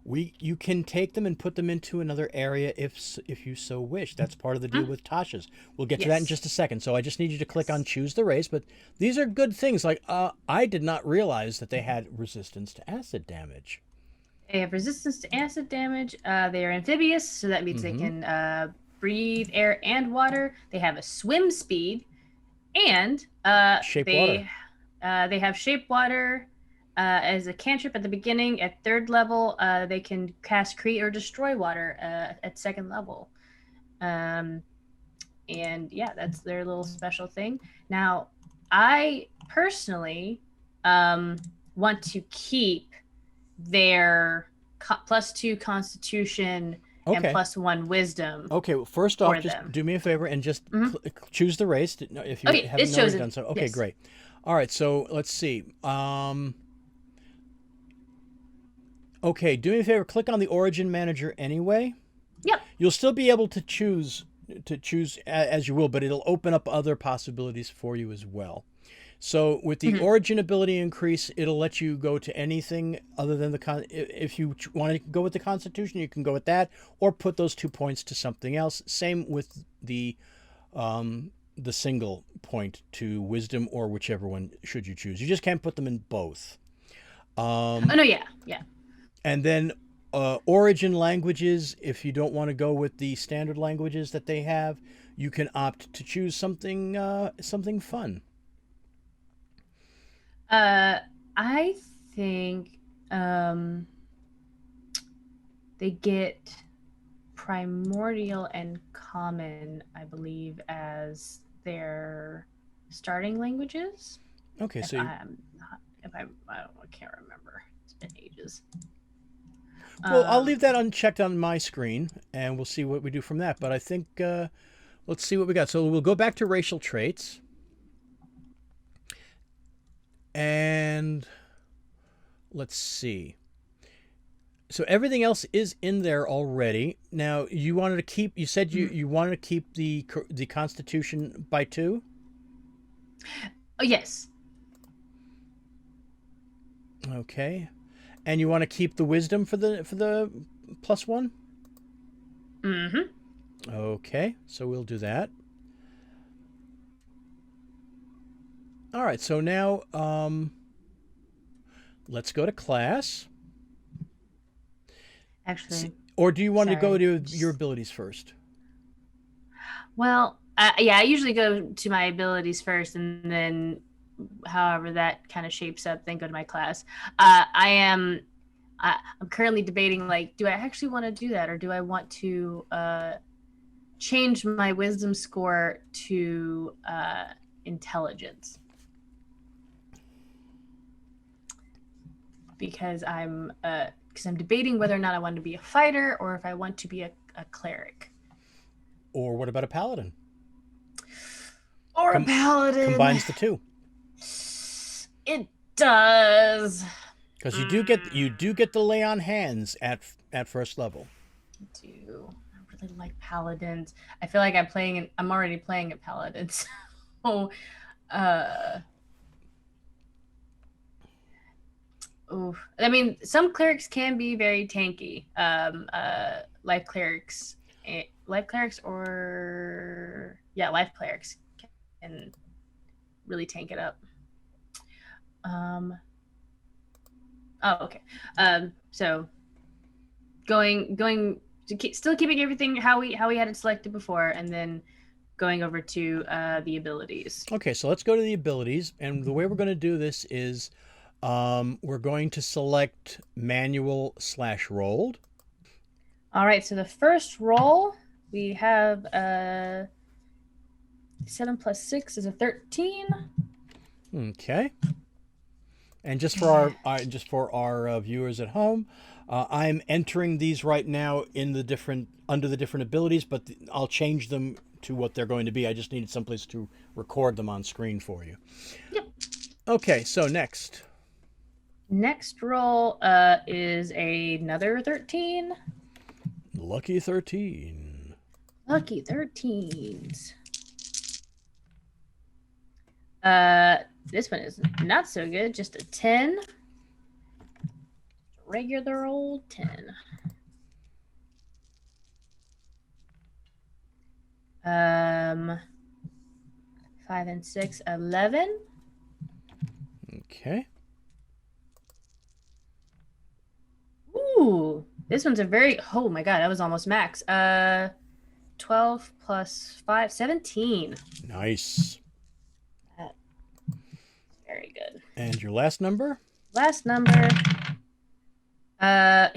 [SPEAKER 1] you can take them and put them into another area if you so wish. That's part of the deal with Tasha's. We'll get to that in
[SPEAKER 2] Yes.
[SPEAKER 1] just a second. So I just need you to click on
[SPEAKER 2] Yes.
[SPEAKER 1] choose the race. But these are good things. Like I did not realize that they had resistance to acid damage.
[SPEAKER 2] They have resistance to acid damage. They are amphibious, so that means they
[SPEAKER 1] Mm-hmm.
[SPEAKER 2] can breathe air and water. They have a swim speed, and
[SPEAKER 1] Shape water.
[SPEAKER 2] they have shape water as a cantrip at the beginning. At third level, they can cast create or destroy water at second level. Um, and yeah, that's their little special thing. Now, I personally want to keep their +2 Constitution and
[SPEAKER 1] Okay.
[SPEAKER 2] +1 Wisdom
[SPEAKER 1] Okay. Well, first off,
[SPEAKER 2] for
[SPEAKER 1] just
[SPEAKER 2] them.
[SPEAKER 1] do me a favor and just
[SPEAKER 2] Mm-hmm.
[SPEAKER 1] choose the race if you
[SPEAKER 2] Okay,
[SPEAKER 1] haven't
[SPEAKER 2] it's
[SPEAKER 1] already
[SPEAKER 2] chosen.
[SPEAKER 1] done so. Okay,
[SPEAKER 2] Yes.
[SPEAKER 1] great. All right. So let's see. Okay. Do me a favor. Click on the Origin Manager anyway.
[SPEAKER 2] Yep.
[SPEAKER 1] You'll still be able to choose as you will, but it'll open up other possibilities for you as well. So with the
[SPEAKER 2] Mm-hmm.
[SPEAKER 1] origin ability increase, it'll let you go to anything other than if you want to go with the Constitution, you can go with that, or put those 2 points to something else. Same with the single point to Wisdom or whichever one should you choose. You just can't put them in both.
[SPEAKER 2] Oh no, yeah, yeah.
[SPEAKER 1] And then origin languages, if you don't want to go with the standard languages that they have, you can opt to choose something fun.
[SPEAKER 2] I think they get primordial and common, I believe, as their starting languages.
[SPEAKER 1] Okay,
[SPEAKER 2] If
[SPEAKER 1] so
[SPEAKER 2] I'm not, if I can't remember. It's been ages.
[SPEAKER 1] well, I'll leave that unchecked on my screen, and we'll see what we do from that. But I think let's see what we got. So we'll go back to racial traits, and let's see. So everything else is in there already. Now you wanted to keep. You said you wanted to keep the Constitution by 2.
[SPEAKER 2] Oh yes.
[SPEAKER 1] Okay, and you want to keep the Wisdom for the +1.
[SPEAKER 2] Mm-hmm.
[SPEAKER 1] Okay, so we'll do that. All right, so now let's go to class.
[SPEAKER 2] Actually,
[SPEAKER 1] Or do you want to go
[SPEAKER 2] sorry.
[SPEAKER 1] to your abilities first?
[SPEAKER 2] Well, yeah, I usually go to my abilities first, and then however that kind of shapes up, then go to my class. I'm currently debating, like, do I actually want to do that, or do I want to change my wisdom score to intelligence? Because I'm debating whether or not I want to be a fighter or if I want to be a cleric.
[SPEAKER 1] Or what about a paladin?
[SPEAKER 2] Or a paladin.
[SPEAKER 1] Combines the two.
[SPEAKER 2] It does.
[SPEAKER 1] Because you do get the lay on hands at first level.
[SPEAKER 2] I do. I really like paladins. I feel like I'm already playing a paladin. So oof. I mean, some clerics can be very tanky. Life clerics, life clerics can really tank it up. Oh, okay. So going to still keeping everything how we had it selected before, and then going over to the abilities.
[SPEAKER 1] Okay, so let's go to the abilities, and the way we're going to do this is we're going to select manual/rolled.
[SPEAKER 2] All right, so the first roll we have 7 plus 6 is a 13.
[SPEAKER 1] Okay. And just for our viewers at home, I'm entering these right now in the different under the different abilities, but I'll change them to what they're going to be. I just needed someplace to record them on screen for you.
[SPEAKER 2] Yep.
[SPEAKER 1] Okay, so next.
[SPEAKER 2] Next roll is another 13.
[SPEAKER 1] Lucky 13.
[SPEAKER 2] Lucky 13s. This one is not so good. Just a 10. Regular old 10. 5 and 6, 11.
[SPEAKER 1] Okay.
[SPEAKER 2] Ooh, this one's a very, oh my god, that was almost max. 12 plus 5, 17.
[SPEAKER 1] Nice.
[SPEAKER 2] That's very good.
[SPEAKER 1] And your last number?
[SPEAKER 2] Last number, is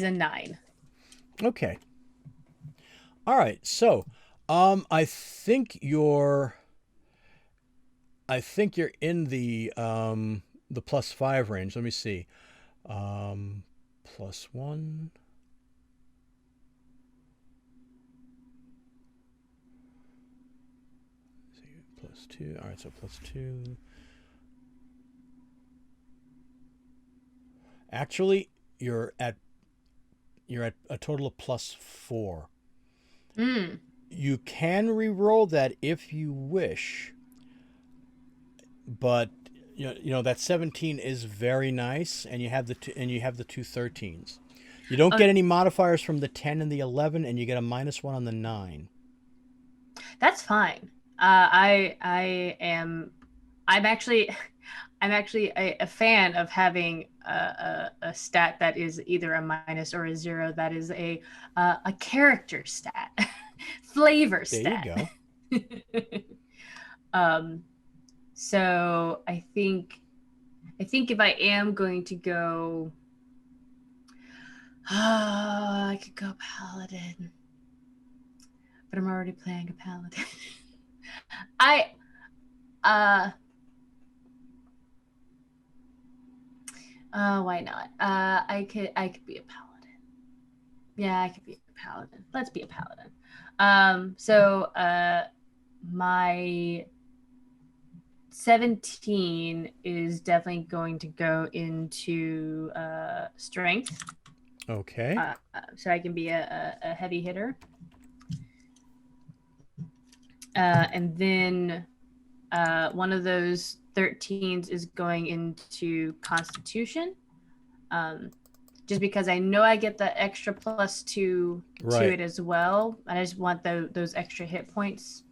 [SPEAKER 2] a 9.
[SPEAKER 1] Okay. All right. So, I think you're in the +5 range. Let me see. +1. +2. All right, so +2. Actually, you're at a total of +4. You can re-roll that if you wish, but you know that 17 is very nice, and you have the two 13s. You don't get any modifiers from the 10 and the 11, and you get a -1 on the 9.
[SPEAKER 2] That's fine. I'm actually a fan of having a stat that is either a minus or a 0. That is a character stat, flavor stat.
[SPEAKER 1] There you
[SPEAKER 2] go. So I think if I am going to go, I could go paladin, but I'm already playing a paladin. Why not? I could be a paladin. Yeah, I could be a paladin. Let's be a paladin. So my 17 is definitely going to go into strength.
[SPEAKER 1] Okay.
[SPEAKER 2] So I can be a heavy hitter. And then one of those 13s is going into Constitution. Just because I know I get the extra +2 to it as well. I just want those extra hit points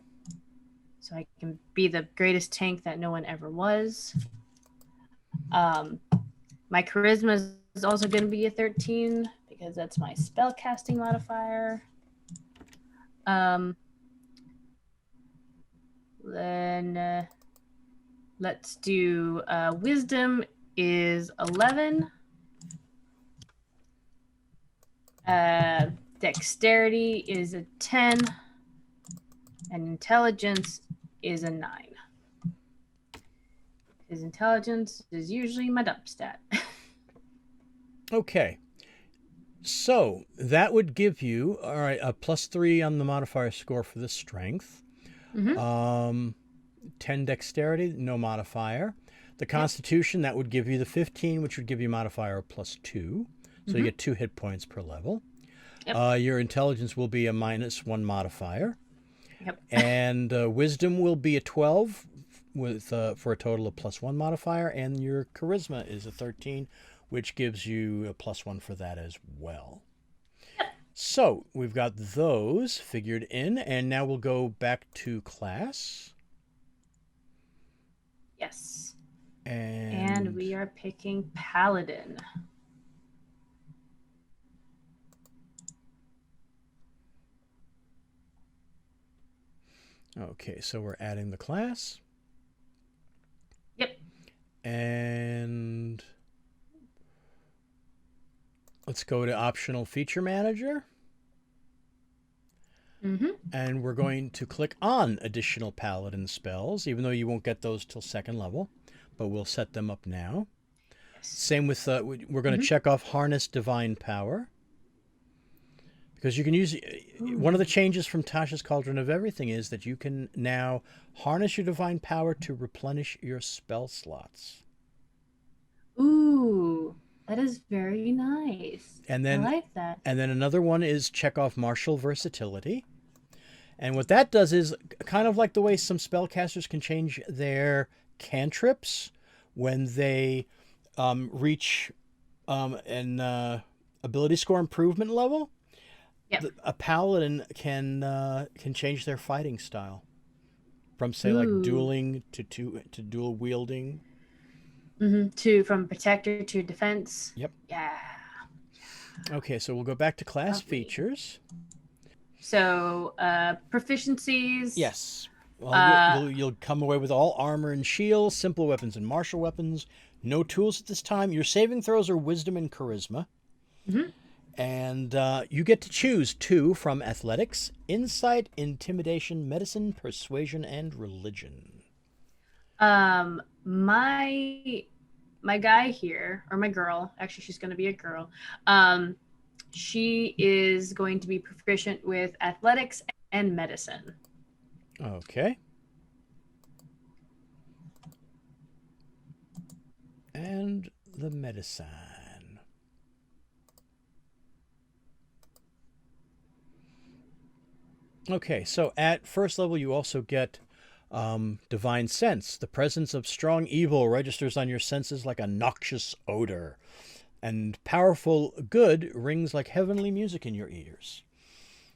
[SPEAKER 2] so I can be the greatest tank that no one ever was. My charisma is also going to be a 13 because that's my spell casting modifier. Then let's do wisdom is 11. Dexterity is a 10. And intelligence is a 9. Because intelligence is usually my dump stat.
[SPEAKER 1] Okay. So that would give you, all right, a +3 on the modifier score for the strength. 10 dexterity, no modifier. The constitution, that would give you the 15, which would give you a modifier of +2. So you get 2 hit points per level. Yep. Your intelligence will be a -1 modifier.
[SPEAKER 2] Yep.
[SPEAKER 1] And wisdom will be a 12 with for a total of +1 modifier. And your charisma is a 13, which gives you a +1 for that as well.
[SPEAKER 2] Yep.
[SPEAKER 1] So we've got those figured in, and now we'll go back to class.
[SPEAKER 2] Yes.
[SPEAKER 1] And
[SPEAKER 2] we are picking Paladin.
[SPEAKER 1] Okay, so we're adding the class.
[SPEAKER 2] Yep.
[SPEAKER 1] And let's go to optional feature manager.
[SPEAKER 2] Mm-hmm.
[SPEAKER 1] And we're going to click on additional paladin spells, even though you won't get those till second level, but we'll set them up now.
[SPEAKER 2] Yes.
[SPEAKER 1] Same with, we're going to check off Harness Divine Power. Because you can use, one of the changes from Tasha's Cauldron of Everything is that you can now harness your divine power to replenish your spell slots.
[SPEAKER 2] Ooh, that is very nice.
[SPEAKER 1] And then,
[SPEAKER 2] I like that.
[SPEAKER 1] And then another one is check off Martial Versatility. And what that does is kind of like the way some spellcasters can change their cantrips when they reach an ability score improvement level.
[SPEAKER 2] Yep.
[SPEAKER 1] A paladin can change their fighting style from, say, like dueling to dual wielding.
[SPEAKER 2] Mm-hmm. From protector to defense.
[SPEAKER 1] Yep.
[SPEAKER 2] Yeah.
[SPEAKER 1] Okay, so we'll go back to class features.
[SPEAKER 2] So, proficiencies.
[SPEAKER 1] Yes. Well, you'll come away with all armor and shield, simple weapons and martial weapons. No tools at this time. Your saving throws are wisdom and charisma.
[SPEAKER 2] Mm-hmm.
[SPEAKER 1] And you get to choose 2 from athletics, insight, intimidation, medicine, persuasion, and religion.
[SPEAKER 2] My guy here, or my girl, actually she's going to be a girl. She is going to be proficient with athletics and medicine.
[SPEAKER 1] Okay. And the medicine. Okay, so at first level you also get Divine Sense. The presence of strong evil registers on your senses like a noxious odor, and powerful good rings like heavenly music in your ears.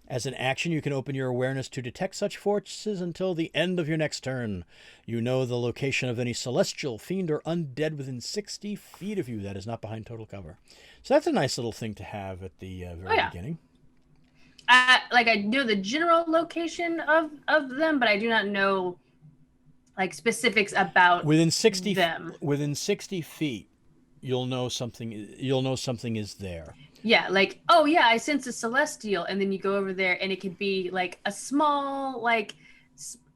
[SPEAKER 1] As an action, you can open your awareness to detect such forces until the end of your next turn. You know the location of any celestial, fiend, or undead within 60 feet of you that is not behind total cover. So that's a nice little thing to have at the very beginning.
[SPEAKER 2] I know the general location of them, but I do not know like specifics about
[SPEAKER 1] within 60
[SPEAKER 2] them.
[SPEAKER 1] Within 60 feet, you'll know something is there.
[SPEAKER 2] Yeah, like, oh yeah, I sense a celestial, and then you go over there and it could be like a small like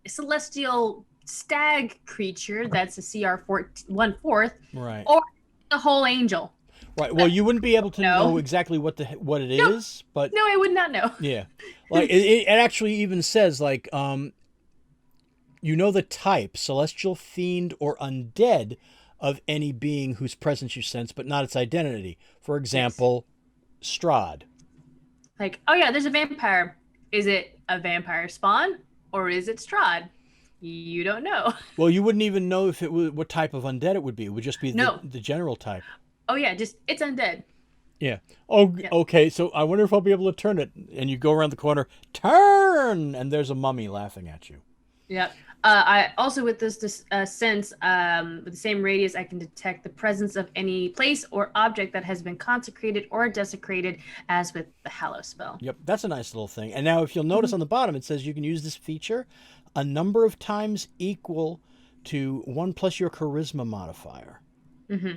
[SPEAKER 2] celestial stag creature that's a CR 1/4,
[SPEAKER 1] right,
[SPEAKER 2] or a whole angel.
[SPEAKER 1] Right. Well, you wouldn't be able to know exactly what it is, but
[SPEAKER 2] no, I would not know.
[SPEAKER 1] Yeah, like it actually even says like you know the type, celestial, fiend, or undead of any being whose presence you sense, but not its identity. For example, Strahd.
[SPEAKER 2] Like, oh yeah, there's a vampire. Is it a vampire spawn or is it Strahd? You don't know.
[SPEAKER 1] Well, you wouldn't even know if it was what type of undead it would be. It would just be the general type.
[SPEAKER 2] Oh yeah, just it's undead.
[SPEAKER 1] Yeah. Oh, yeah. Okay. So I wonder if I'll be able to turn it. And you go around the corner, turn, and there's a mummy laughing at you.
[SPEAKER 2] Yep. I also with this sense, with the same radius, I can detect the presence of any place or object that has been consecrated or desecrated, as with the Hallow spell.
[SPEAKER 1] Yep, that's a nice little thing. And now, if you'll notice on the bottom, it says you can use this feature a number of times equal to 1 plus your charisma modifier.
[SPEAKER 2] Mm-hmm.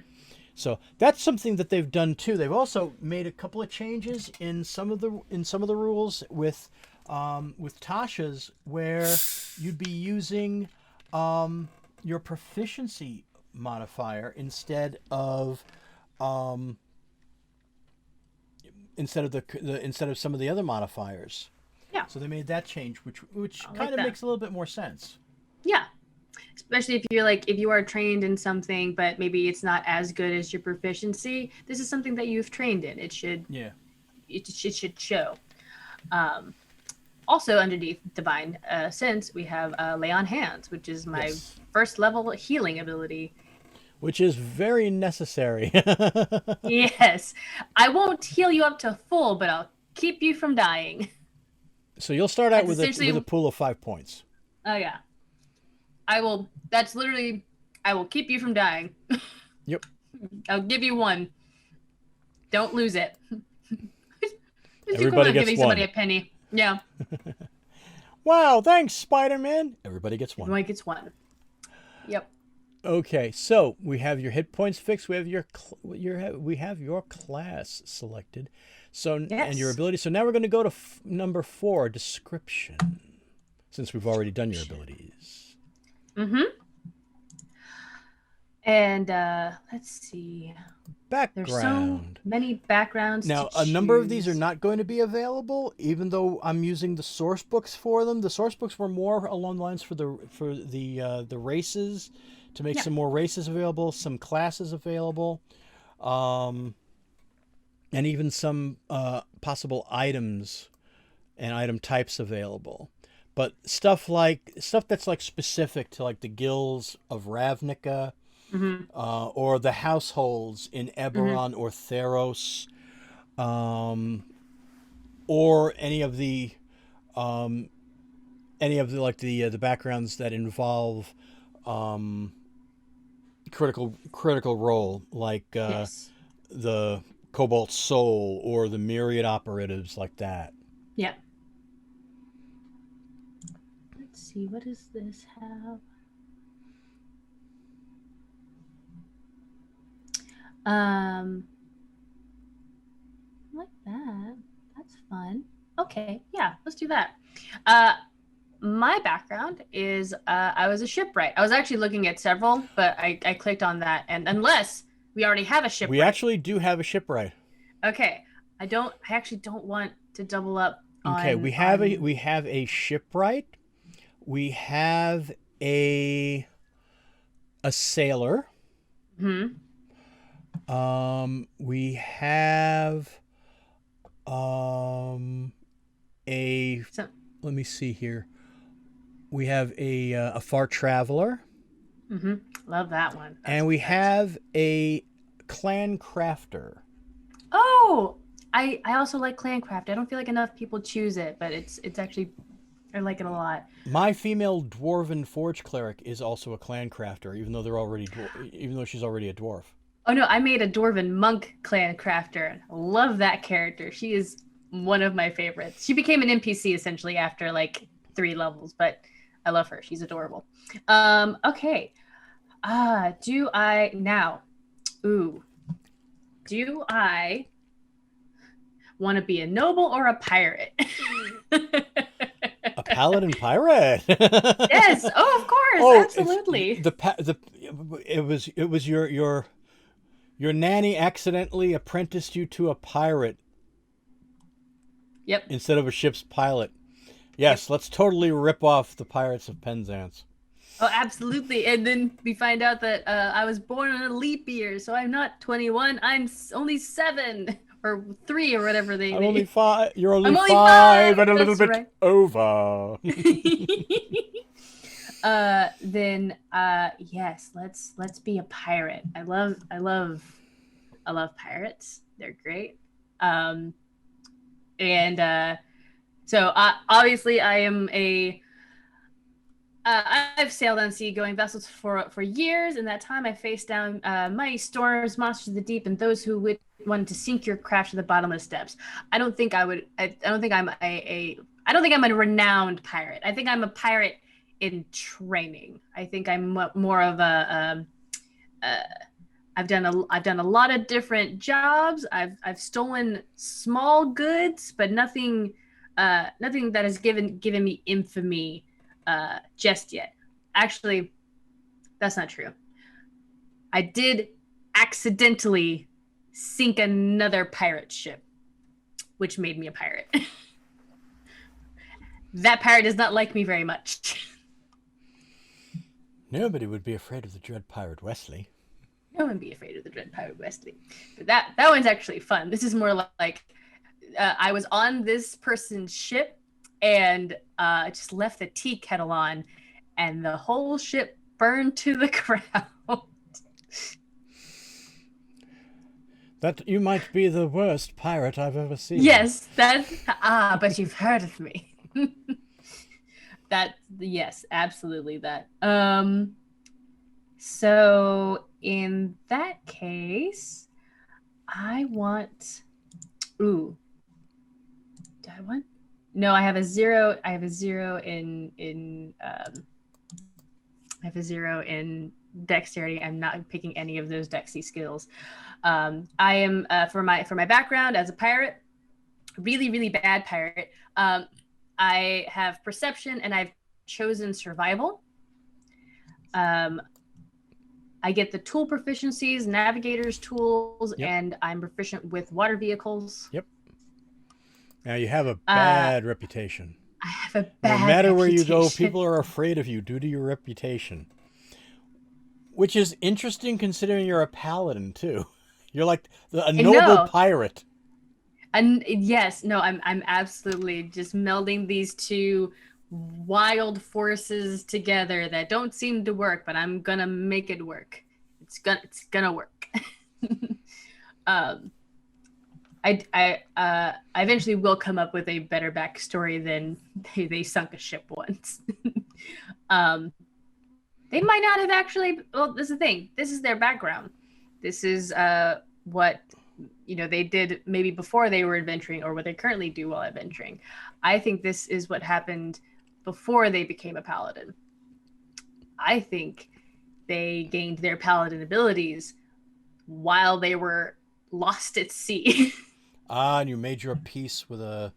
[SPEAKER 1] So that's something that they've done too. They've also made a couple of changes in some of the rules with Tasha's, where you'd be using your proficiency modifier instead of some of the other modifiers.
[SPEAKER 2] Yeah.
[SPEAKER 1] So they made that change, which kind of
[SPEAKER 2] that.
[SPEAKER 1] makes a little bit more sense.
[SPEAKER 2] Yeah. Especially if you are trained in something, but maybe it's not as good as your proficiency. This is something that you've trained in. It should should show. Also underneath Divine Sense, we have Lay on Hands, which is my first level healing ability.
[SPEAKER 1] Which is very necessary.
[SPEAKER 2] Yes. I won't heal you up to full, but I'll keep you from dying.
[SPEAKER 1] So you'll start out with a pool of 5 points.
[SPEAKER 2] Oh, yeah. I will keep you from dying.
[SPEAKER 1] Yep.
[SPEAKER 2] I'll give you 1. Don't lose it.
[SPEAKER 1] Everybody gets
[SPEAKER 2] giving
[SPEAKER 1] 1.
[SPEAKER 2] Somebody a penny. Yeah.
[SPEAKER 1] Wow, thanks, Spider-Man. Everybody gets 1.
[SPEAKER 2] Everybody gets 1. Yep.
[SPEAKER 1] Okay, so we have your hit points fixed. We have we have your class selected. So and your
[SPEAKER 2] Yes.
[SPEAKER 1] ability. So now we're going to go to number 4, description. Since we've already done your abilities.
[SPEAKER 2] Mm-hmm. And let's see. There's so
[SPEAKER 1] Background.
[SPEAKER 2] many backgrounds to
[SPEAKER 1] Now, a number of these are
[SPEAKER 2] choose.
[SPEAKER 1] not going to be available, even though I'm using the source books for them. The source books were more along the lines for the races, to make
[SPEAKER 2] Yeah.
[SPEAKER 1] some more races available, some classes available, and even some possible items and item types available. But stuff that's like specific to like the guilds of Ravnica,
[SPEAKER 2] Mm-hmm.
[SPEAKER 1] or the households in
[SPEAKER 2] Mm-hmm.
[SPEAKER 1] Eberron or Theros, or um, any of the like the backgrounds that involve critical role, like
[SPEAKER 2] Yes.
[SPEAKER 1] the Cobalt Soul or the Myriad Operatives, like that.
[SPEAKER 2] Yeah. Let's see. What does this have? Um, like that. That's fun. Okay. Yeah. Let's do that. Uh, my background is I was a shipwright. I was actually looking at several, but I clicked on that, and unless we already have a
[SPEAKER 1] We
[SPEAKER 2] shipwright.
[SPEAKER 1] actually do have a shipwright.
[SPEAKER 2] Okay. I actually don't want to double up
[SPEAKER 1] Okay,
[SPEAKER 2] on on.
[SPEAKER 1] we have a shipwright. We have a sailor.
[SPEAKER 2] Hmm.
[SPEAKER 1] We have um a
[SPEAKER 2] So.
[SPEAKER 1] let me see here. We have a far traveler,
[SPEAKER 2] Hmm. Love that one.
[SPEAKER 1] and we
[SPEAKER 2] That's.
[SPEAKER 1] have a clan crafter.
[SPEAKER 2] Oh, I also like Clancraft. I don't feel like enough people choose it, but it's actually I like it a lot.
[SPEAKER 1] My female dwarven forge cleric is also a clan crafter, even though she's already a dwarf.
[SPEAKER 2] Oh no, I made a Dwarven monk clan crafter. Love that character. She is one of my favorites. She became an NPC essentially after like 3 levels, but I love her. She's adorable. Okay. Do I now? Ooh. Do I want to be a noble or a pirate?
[SPEAKER 1] A paladin pirate.
[SPEAKER 2] Yes. Oh, of course.
[SPEAKER 1] Oh, it's
[SPEAKER 2] Absolutely.
[SPEAKER 1] the it was your nanny accidentally apprenticed you to a pirate
[SPEAKER 2] Yep.
[SPEAKER 1] instead of a ship's pilot.
[SPEAKER 2] Yep.
[SPEAKER 1] Yes, let's totally rip off the Pirates of Penzance.
[SPEAKER 2] Oh, absolutely. And then we find out that I was born on a leap year, so I'm not 21. I'm only 7 or 3 or whatever they
[SPEAKER 1] I'm only
[SPEAKER 2] made.
[SPEAKER 1] 5. You're only
[SPEAKER 2] I'm only
[SPEAKER 1] 5
[SPEAKER 2] 5.
[SPEAKER 1] and a little
[SPEAKER 2] That's
[SPEAKER 1] bit
[SPEAKER 2] right.
[SPEAKER 1] over.
[SPEAKER 2] Then yes, let's be a pirate. I love pirates. They're great. Um and so obviously I am a I've sailed on sea-going vessels for years. In that time, I faced down mighty storms, monsters of the deep, and those who would wanted to sink your craft to the bottomless depths. I don't think I would. I don't think I'm I don't think I'm a renowned pirate. I think I'm a pirate in training. I think I'm more of a I've done a lot of different jobs. I've stolen small goods, but nothing that has given me infamy just yet. Actually, that's not true. I did accidentally sink another pirate ship, which made me a pirate. That pirate does not like me very much.
[SPEAKER 1] Nobody would be afraid of the dread pirate Wesley.
[SPEAKER 2] No one be afraid of the dread pirate Wesley. But that one's actually fun. This is more like I was on this person's ship and just left the tea kettle on, and the whole ship burned to the ground.
[SPEAKER 1] That you might be the worst pirate I've ever seen.
[SPEAKER 2] Yes, but you've heard of me. That yes, absolutely that. So in that case, I want. Ooh, do I want? No, I have a 0. I have a 0 in. I have a 0 in dexterity. I'm not picking any of those dexy skills. I am for my background as a pirate, really really bad pirate. I have perception and I've chosen survival. Um, I get the tool proficiencies, navigator's tools,
[SPEAKER 1] Yep.
[SPEAKER 2] and I'm proficient with water vehicles.
[SPEAKER 1] Yep. Now you have a bad reputation.
[SPEAKER 2] I have a bad
[SPEAKER 1] No matter where you go,
[SPEAKER 2] reputation.
[SPEAKER 1] people are afraid of you due to your reputation. Which is interesting considering you're a paladin too. You're like a noble pirate.
[SPEAKER 2] And yes, no, I'm absolutely just melding these two wild forces together that don't seem to work, but I'm gonna make it work. It's gonna work. I eventually will come up with a better backstory than they sunk a ship once. They might not have actually. Well, this is the thing. This is their background. This is what they did maybe before they were adventuring, or what they currently do while adventuring. I think this is what happened before they became a paladin. I think they gained their paladin abilities while they were lost at sea.
[SPEAKER 1] And you made your peace with a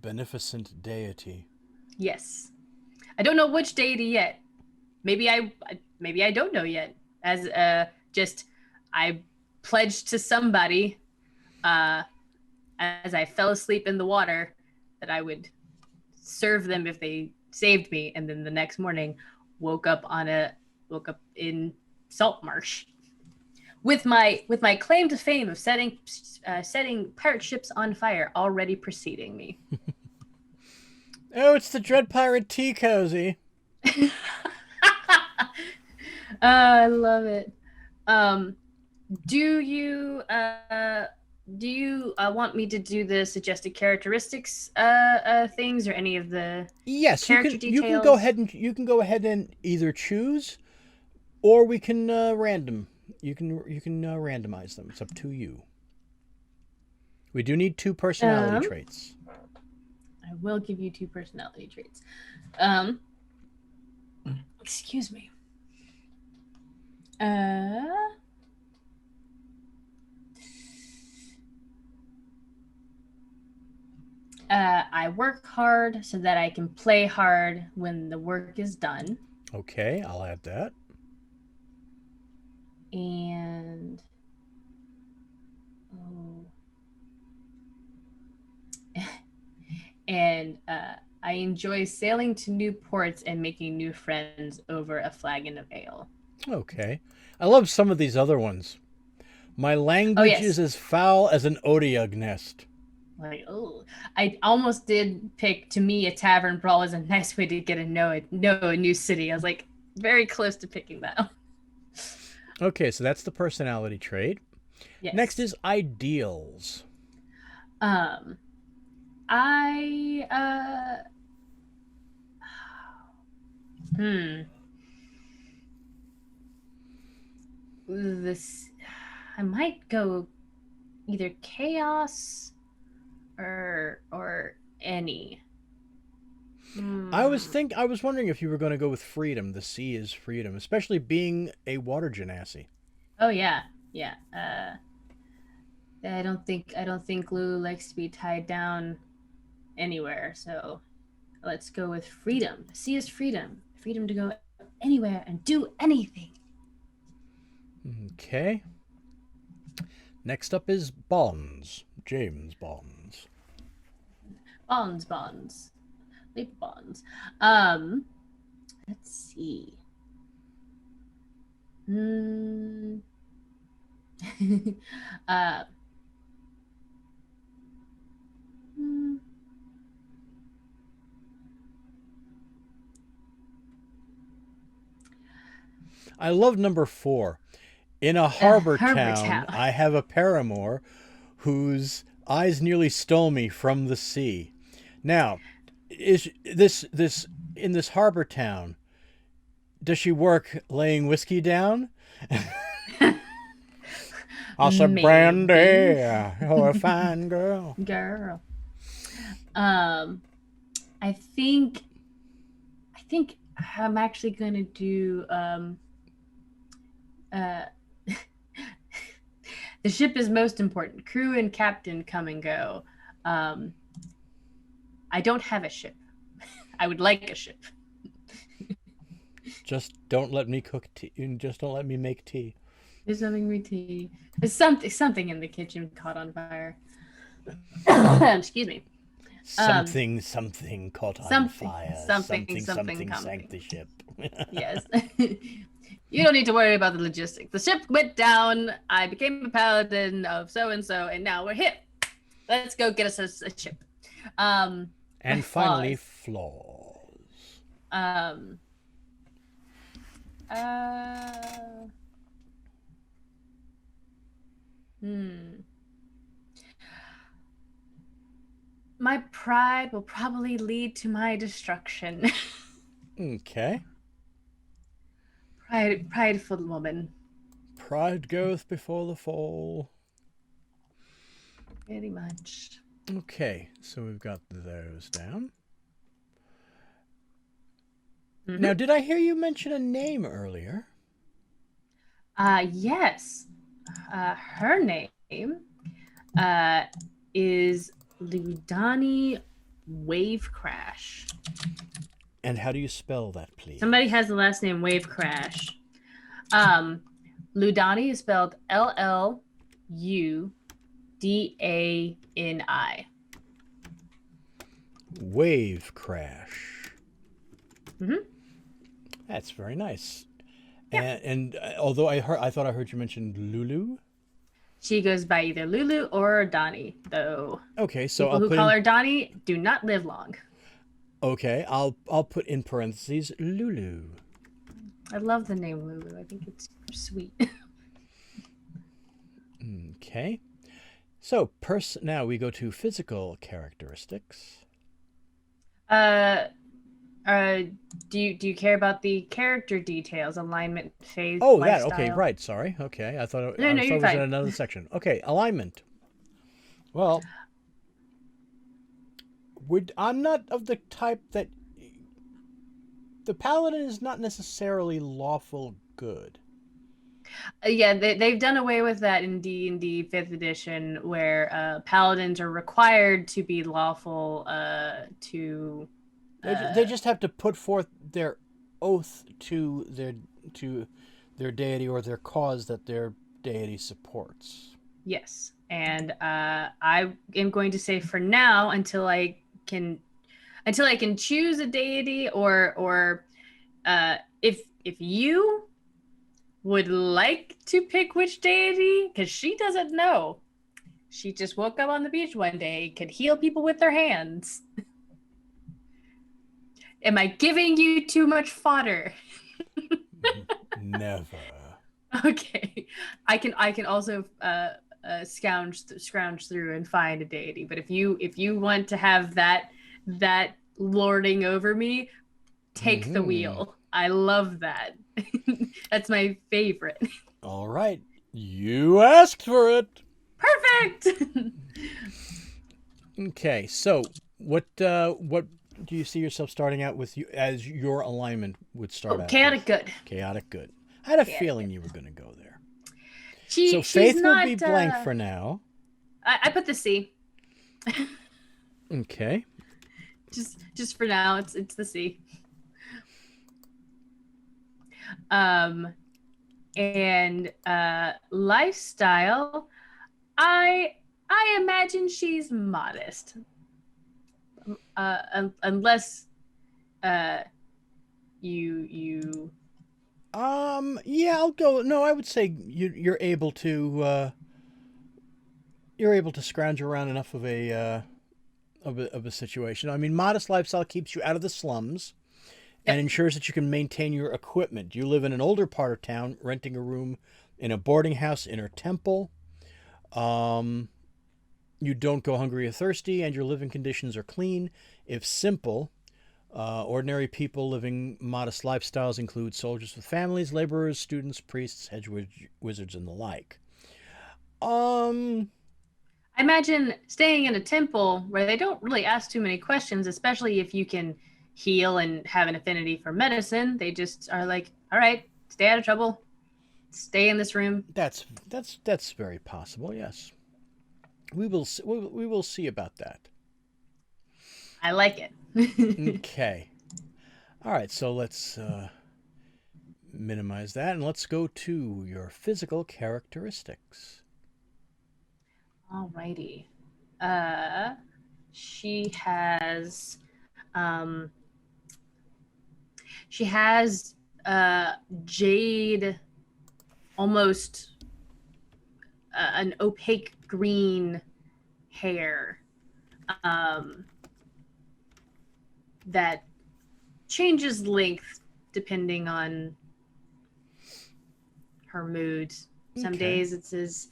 [SPEAKER 1] beneficent deity.
[SPEAKER 2] Yes. I don't know which deity yet. Maybe I don't know yet. As just I pledged to somebody as I fell asleep in the water that I would serve them if they saved me, and then the next morning woke up in salt marsh with my claim to fame of setting pirate ships on fire already preceding me.
[SPEAKER 1] Oh, it's the Dread Pirate Tea Cozy.
[SPEAKER 2] I love it. Do you want me to do the suggested characteristics things, or any of the character details?
[SPEAKER 1] You can go ahead and either choose, or we can random. You can randomize them. It's up to you. We do need 2 personality traits.
[SPEAKER 2] I will give you 2 personality traits. Excuse me. I work hard so that I can play hard when the work is done.
[SPEAKER 1] Okay, I'll add that.
[SPEAKER 2] And I enjoy sailing to new ports and making new friends over a flagon of ale.
[SPEAKER 1] Okay. I love some of these other ones. My language is as foul as an odiug nest.
[SPEAKER 2] Like, oh, I almost did pick, to me, a tavern brawl is a nice way to get to know a new city. I was like very close to picking that.
[SPEAKER 1] Okay, so that's the personality trait.
[SPEAKER 2] Yes.
[SPEAKER 1] Next is ideals.
[SPEAKER 2] I might go either chaos or any.
[SPEAKER 1] I was wondering if you were going to go with freedom. The sea is freedom, especially being a water genasi.
[SPEAKER 2] Oh yeah. I don't think Lulu likes to be tied down anywhere. So let's go with freedom. The sea is freedom. Freedom to go anywhere and do anything.
[SPEAKER 1] Okay. Next up is bonds. James Bonds.
[SPEAKER 2] Bonds. Leap bonds. Let's see.
[SPEAKER 1] I love number 4. In a harbor town, I have a paramour whose eyes nearly stole me from the sea. Now, is this in this harbor town? Does she work laying whiskey down? I said, Brandy, you're a fine girl.
[SPEAKER 2] I think I'm actually gonna do uh the ship is most important. Crew and captain come and go. Um, I don't have a ship. I would like a ship.
[SPEAKER 1] Just don't let me cook tea. Just don't let me make tea.
[SPEAKER 2] There's nothing we tea. There's something in the kitchen caught on fire. Excuse me. Um,
[SPEAKER 1] Something caught on
[SPEAKER 2] something,
[SPEAKER 1] fire.
[SPEAKER 2] something
[SPEAKER 1] Sank
[SPEAKER 2] coming.
[SPEAKER 1] the ship.
[SPEAKER 2] Yes. You don't need to worry about the logistics. The ship went down. I became a paladin of so and so, and now we're here. Let's go get us a ship.
[SPEAKER 1] And
[SPEAKER 2] With
[SPEAKER 1] finally,
[SPEAKER 2] flaws.
[SPEAKER 1] flaws.
[SPEAKER 2] Um. Uh. Hmm. My pride will probably lead to my destruction.
[SPEAKER 1] Okay.
[SPEAKER 2] Prideful woman.
[SPEAKER 1] Pride goeth before the fall.
[SPEAKER 2] Very much.
[SPEAKER 1] Okay, so we've got those down.
[SPEAKER 2] Mm-hmm.
[SPEAKER 1] Now, did I hear you mention a name earlier?
[SPEAKER 2] Yes. Her name is Lludani Wave Crash.
[SPEAKER 1] And how do you spell that, please?
[SPEAKER 2] Somebody has the last name Wave Crash. Lludani is spelled Lludani.
[SPEAKER 1] Wave Crash.
[SPEAKER 2] Mm-hmm.
[SPEAKER 1] That's very nice.
[SPEAKER 2] Yeah.
[SPEAKER 1] And although I thought I heard you mention Lulu.
[SPEAKER 2] She goes by either Lulu or Donnie, though.
[SPEAKER 1] Okay, so
[SPEAKER 2] People who call her Donnie do not live long.
[SPEAKER 1] Okay, I'll put in parentheses Lulu.
[SPEAKER 2] I love the name Lulu. I think it's sweet.
[SPEAKER 1] Okay. So now we go to physical characteristics.
[SPEAKER 2] Do you care about the character details, alignment, faith,
[SPEAKER 1] Oh,
[SPEAKER 2] lifestyle?
[SPEAKER 1] that. Okay, right. Sorry. Okay, I thought
[SPEAKER 2] No,
[SPEAKER 1] it
[SPEAKER 2] you're
[SPEAKER 1] was in
[SPEAKER 2] fine.
[SPEAKER 1] another section. Okay, alignment. Well, I'm not of the type that the paladin is not necessarily lawful good.
[SPEAKER 2] Yeah, they've done away with that in D&D 5th edition, where paladins are required to be lawful to.
[SPEAKER 1] They just have to put forth their oath to their deity or their cause that their deity supports.
[SPEAKER 2] Yes, and I am going to say for now until I can choose a deity or if you would like to pick which deity, because she doesn't know. She just woke up on the beach one day, could heal people with their hands. Am I giving you too much fodder?
[SPEAKER 1] Never.
[SPEAKER 2] Okay, I can also scrounge through and find a deity. But if you want to have that lording over me, take the wheel. I love that. That's my favorite.
[SPEAKER 1] All right, you asked for it.
[SPEAKER 2] Perfect.
[SPEAKER 1] Okay, so what do you see yourself starting out with as your alignment would start out?
[SPEAKER 2] Chaotic good.
[SPEAKER 1] Chaotic good. I had a feeling you were going to go there.
[SPEAKER 2] So
[SPEAKER 1] faith will be blank for now.
[SPEAKER 2] I put the C.
[SPEAKER 1] Okay.
[SPEAKER 2] Just for now, it's the C. And lifestyle, I imagine she's modest. Unless you
[SPEAKER 1] yeah, I'll go. No, I would say you're able to scrounge around enough of a situation. I mean, modest lifestyle keeps you out of the slums and ensures that you can maintain your equipment. You live in an older part of town, renting a room in a boarding house in a temple. You don't go hungry or thirsty, and your living conditions are clean, if simple. Ordinary people living modest lifestyles include soldiers with families, laborers, students, priests, hedge wizards, and the like.
[SPEAKER 2] I imagine staying in a temple where they don't really ask too many questions, especially if you can heal and have an affinity for medicine. They just are like, all right, stay out of trouble, stay in this room.
[SPEAKER 1] That's very possible. Yes, we will see about that.
[SPEAKER 2] I like it.
[SPEAKER 1] Okay. All right. So let's minimize that and let's go to your physical characteristics.
[SPEAKER 2] Alrighty. She has um she has jade, almost an opaque green hair that changes length depending on her moods. Some
[SPEAKER 1] Okay.
[SPEAKER 2] days it's as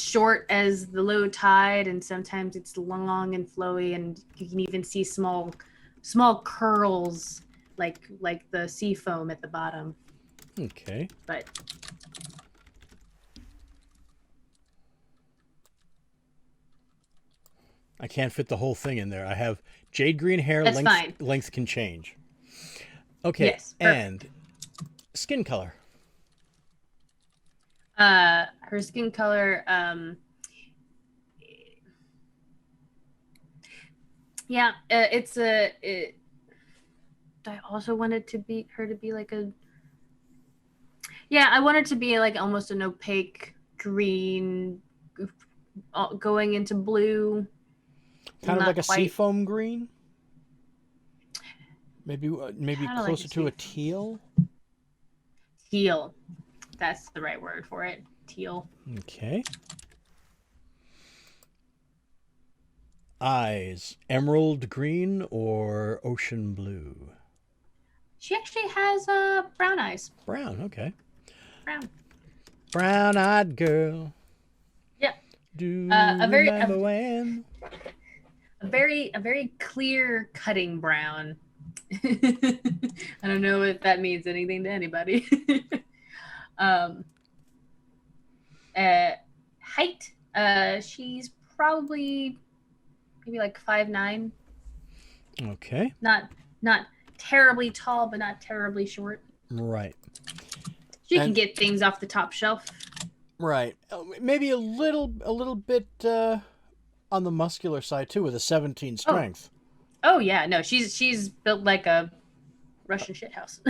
[SPEAKER 2] short as the low tide, and sometimes it's long and flowy, and you can even see small curls like the sea foam at the bottom.
[SPEAKER 1] Okay.
[SPEAKER 2] But
[SPEAKER 1] I can't fit the whole thing in there. I have jade green hair.
[SPEAKER 2] That's fine.
[SPEAKER 1] Length can change. Okay.
[SPEAKER 2] Yes, perfect.
[SPEAKER 1] And skin color.
[SPEAKER 2] Her skin color, yeah, I also wanted her to be like I wanted to be like almost an opaque green going into blue.
[SPEAKER 1] Kind of
[SPEAKER 2] Not
[SPEAKER 1] like a
[SPEAKER 2] quite.
[SPEAKER 1] seafoam green. Maybe
[SPEAKER 2] Kinda
[SPEAKER 1] closer
[SPEAKER 2] like
[SPEAKER 1] to a
[SPEAKER 2] seafoam.
[SPEAKER 1] teal.
[SPEAKER 2] Teal. That's the right word for it. Teal.
[SPEAKER 1] Okay. Eyes, emerald green or ocean blue?
[SPEAKER 2] She actually has brown eyes.
[SPEAKER 1] Brown, okay.
[SPEAKER 2] Brown.
[SPEAKER 1] Brown-eyed girl.
[SPEAKER 2] Yeah.
[SPEAKER 1] Do
[SPEAKER 2] A very
[SPEAKER 1] remember when?
[SPEAKER 2] a very clear cutting brown. I don't know if that means anything to anybody. Height. She's probably maybe like 5'9".
[SPEAKER 1] Okay.
[SPEAKER 2] Not terribly tall, but not terribly short.
[SPEAKER 1] Right.
[SPEAKER 2] She can get things off the top shelf.
[SPEAKER 1] Right. Maybe a little bit on the muscular side too, with a 17 strength.
[SPEAKER 2] Oh yeah, no, she's built like a Russian shithouse.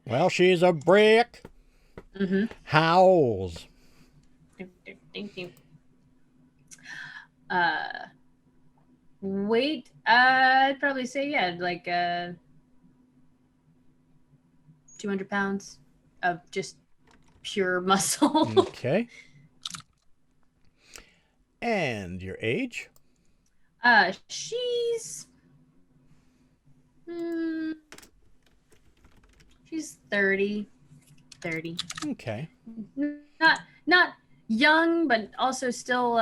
[SPEAKER 1] Well, she's a brick.
[SPEAKER 2] Mm-hmm.
[SPEAKER 1] Howls.
[SPEAKER 2] Thank you. Weight, I'd probably say like 200 pounds of just pure muscle.
[SPEAKER 1] Okay. And your age?
[SPEAKER 2] She's 30.
[SPEAKER 1] Okay.
[SPEAKER 2] Not young, but also still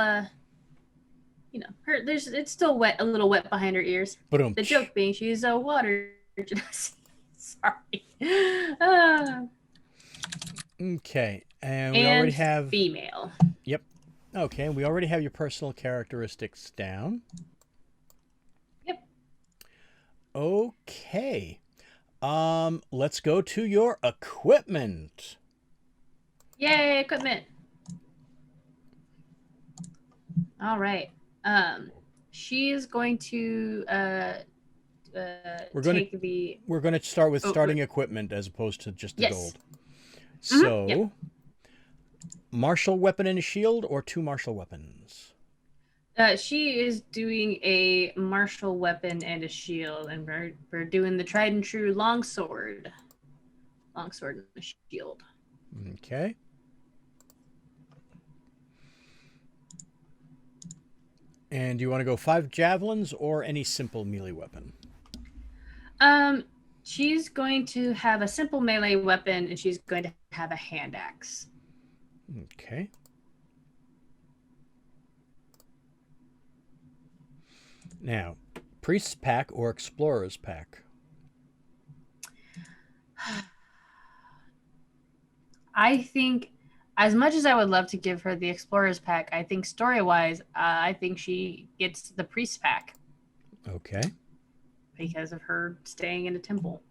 [SPEAKER 2] it's still wet, a little wet behind her ears.
[SPEAKER 1] Ba-dum.
[SPEAKER 2] The joke being she's a water gymnast. Sorry.
[SPEAKER 1] Okay. And we already have
[SPEAKER 2] female.
[SPEAKER 1] Yep. Okay, we already have your personal characteristics down.
[SPEAKER 2] Yep.
[SPEAKER 1] Okay. Let's go to your equipment.
[SPEAKER 2] Yay, equipment. All right. She is going to
[SPEAKER 1] We're going to start with starting equipment as opposed to just the gold. So,
[SPEAKER 2] yep.
[SPEAKER 1] Martial weapon and a shield or two martial weapons?
[SPEAKER 2] She is doing a martial weapon and a shield, and we're doing the tried and true longsword and a shield.
[SPEAKER 1] Okay. And do you want to go 5 javelins or any simple melee weapon?
[SPEAKER 2] She's going to have a simple melee weapon, and she's going to have a hand axe.
[SPEAKER 1] Okay. Now, Priest's Pack or Explorer's Pack?
[SPEAKER 2] I think, as much as I would love to give her the Explorer's Pack, I think story-wise, I think she gets the Priest's Pack.
[SPEAKER 1] Okay.
[SPEAKER 2] because of her staying in a temple.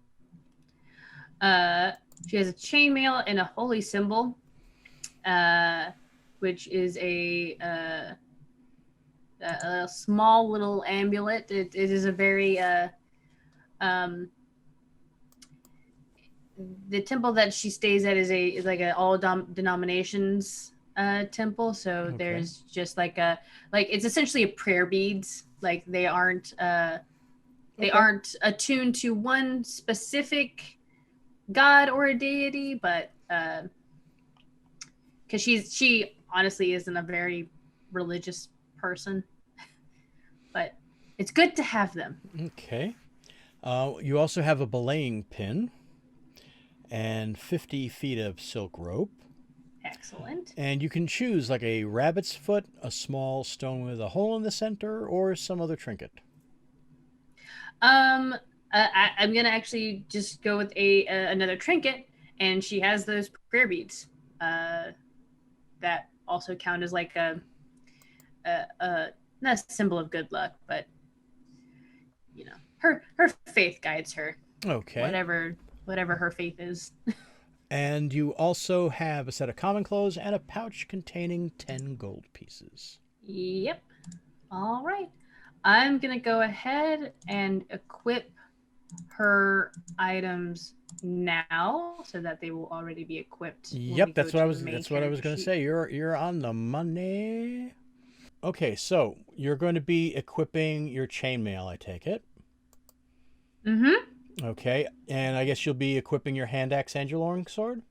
[SPEAKER 2] She has a chainmail and a holy symbol, which is a small little amulet. It is a very the temple that she stays at is like an all denominations temple. So there's just like it's essentially a prayer beads. Like they aren't attuned to one specific god or a deity, but because she honestly isn't a very religious person, but it's good to have them.
[SPEAKER 1] Okay. You also have a belaying pin and 50 feet of silk rope.
[SPEAKER 2] Excellent.
[SPEAKER 1] And you can choose like a rabbit's foot, a small stone with a hole in the center, or some other trinket.
[SPEAKER 2] I'm gonna actually just go with another trinket, and she has those prayer beads that also count as like a not a symbol of good luck, but you know, her faith guides her.
[SPEAKER 1] Okay.
[SPEAKER 2] Whatever her faith is.
[SPEAKER 1] And you also have a set of common clothes and a pouch containing 10 gold pieces.
[SPEAKER 2] Yep. All right. I'm going to go ahead and equip her items now so that they will already be equipped.
[SPEAKER 1] Yep, that's what I was going to say. You're on the money. Okay, so you're going to be equipping your chainmail, I take it.
[SPEAKER 2] Mm-hmm.
[SPEAKER 1] Okay, and I guess you'll be equipping your hand axe and your longsword.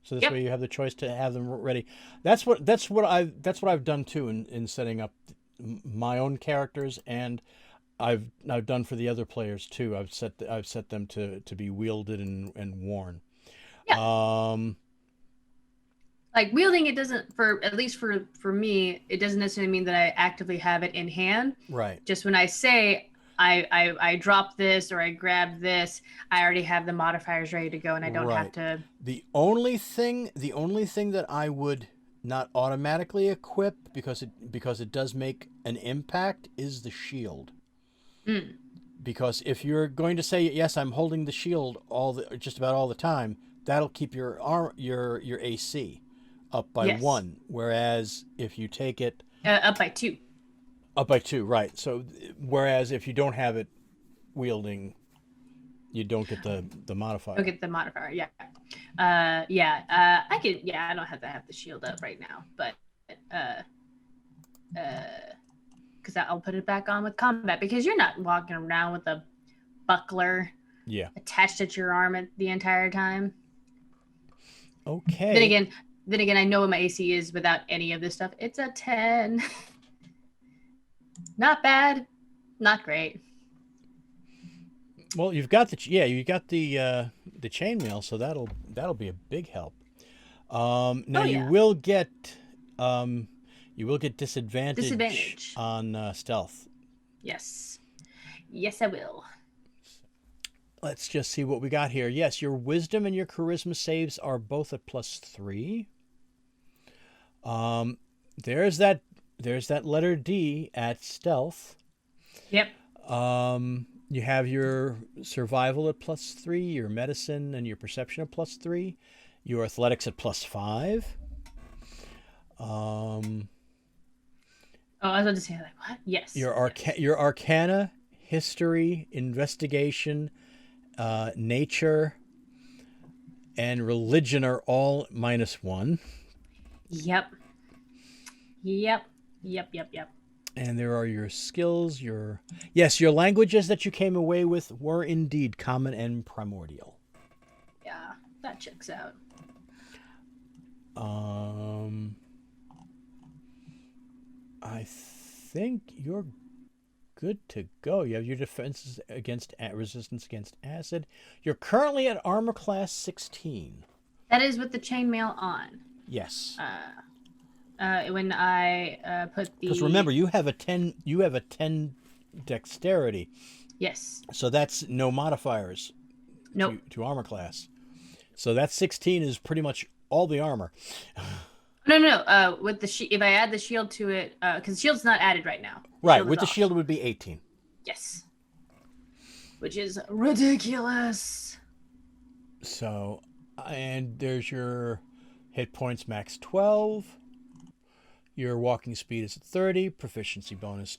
[SPEAKER 1] So this way you have the choice to have them ready. That's what I've done too in setting up my own characters, and I've done for the other players too. I've set them to be wielded and worn.
[SPEAKER 2] Yeah. Like wielding it doesn't, for at least for me, it doesn't necessarily mean that I actively have it in hand.
[SPEAKER 1] Right.
[SPEAKER 2] Just when I say I drop this or I grab this, I already have the modifiers ready to go, and I don't have to.
[SPEAKER 1] The only thing that I would not automatically equip because it does make an impact is the shield.
[SPEAKER 2] Mm.
[SPEAKER 1] Because if you're going to say yes, I'm holding the shield just about all the time, that'll keep your AC up by 1. Whereas if you take it
[SPEAKER 2] up by 2.
[SPEAKER 1] Up by 2, right. So, whereas if you don't have it wielding, you don't get the modifier.
[SPEAKER 2] Don't get the modifier, yeah. I could, I don't have to have the shield up right now, but, because I'll put it back on with combat, because you're not walking around with a buckler attached at your arm the entire time.
[SPEAKER 1] Okay.
[SPEAKER 2] Then again, I know what my AC is without any of this stuff. It's a 10. Not bad, not great.
[SPEAKER 1] Well, you've got the chainmail, so that'll be a big help. Now you will get disadvantage on stealth.
[SPEAKER 2] Yes, I will.
[SPEAKER 1] Let's just see what we got here. Yes, your wisdom and your charisma saves are both at +3. There's that letter D at stealth.
[SPEAKER 2] Yep.
[SPEAKER 1] You have your survival at +3, your medicine and your perception at +3, your athletics at +5.
[SPEAKER 2] I was about to say, like, what? Yes.
[SPEAKER 1] Your arcana, history, investigation, nature, and religion are all -1.
[SPEAKER 2] Yep.
[SPEAKER 1] And there are your skills. Your languages that you came away with were indeed common and primordial.
[SPEAKER 2] Yeah, that checks out.
[SPEAKER 1] I think you're good to go. You have your defenses against resistance against acid. You're currently at armor class 16.
[SPEAKER 2] That is with the chainmail on.
[SPEAKER 1] Yes.
[SPEAKER 2] When I put the,
[SPEAKER 1] because remember you have a 10 dexterity.
[SPEAKER 2] Yes.
[SPEAKER 1] So that's no modifiers.
[SPEAKER 2] Nope.
[SPEAKER 1] To armor class. So that 16 is pretty much all the armor.
[SPEAKER 2] No. With the if I add the shield to it, because the shield's not added right now.
[SPEAKER 1] Right. With the shield, it would be 18.
[SPEAKER 2] Yes. which is ridiculous.
[SPEAKER 1] So, and there's your hit points max 12. Your walking speed is at 30. Proficiency bonus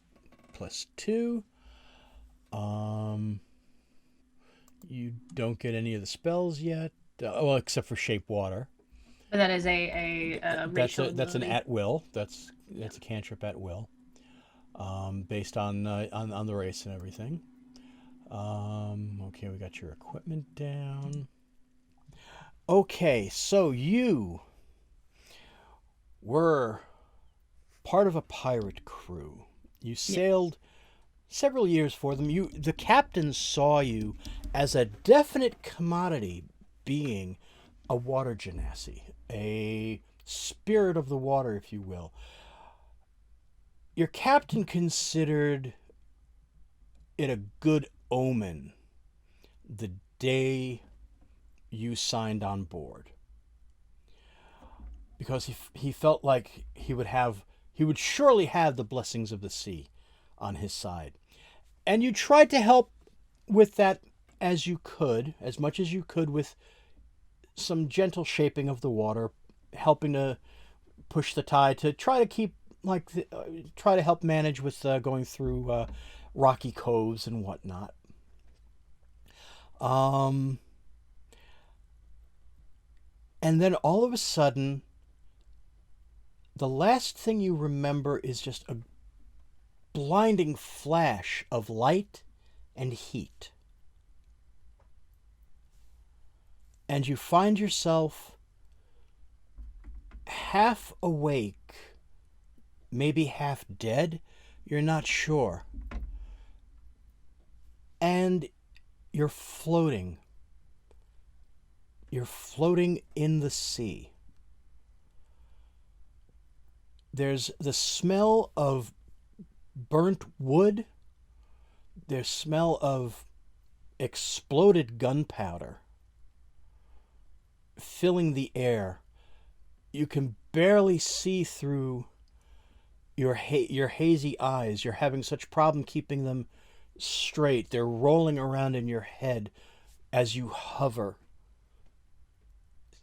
[SPEAKER 1] plus 2. Um, you don't get any of the spells yet. Well, except for shape water.
[SPEAKER 2] But that is a racial
[SPEAKER 1] That's an
[SPEAKER 2] ability.
[SPEAKER 1] at will. That's a cantrip at will, based on the race and everything. Okay, we got your equipment down. Okay, so you were part of a pirate crew. You
[SPEAKER 2] Yeah.
[SPEAKER 1] sailed several years for them. The captain saw you as a definite commodity, being a water genasi, a spirit of the water, if you will. Your captain considered it a good omen the day you signed on board, because he felt like he would surely have the blessings of the sea on his side. And you tried to help with that as much as you could, with some gentle shaping of the water, helping to push the tide to try to keep try to help manage with going through rocky coves and whatnot. Um, and then all of a sudden, the last thing you remember is just a blinding flash of light and heat. And you find yourself half awake, maybe half dead, you're not sure. And you're floating. You're floating in the sea. There's the smell of burnt wood. There's smell of exploded gunpowder filling the air. You can barely see through your hazy eyes. You're having such problem keeping them straight. They're rolling around in your head as you hover,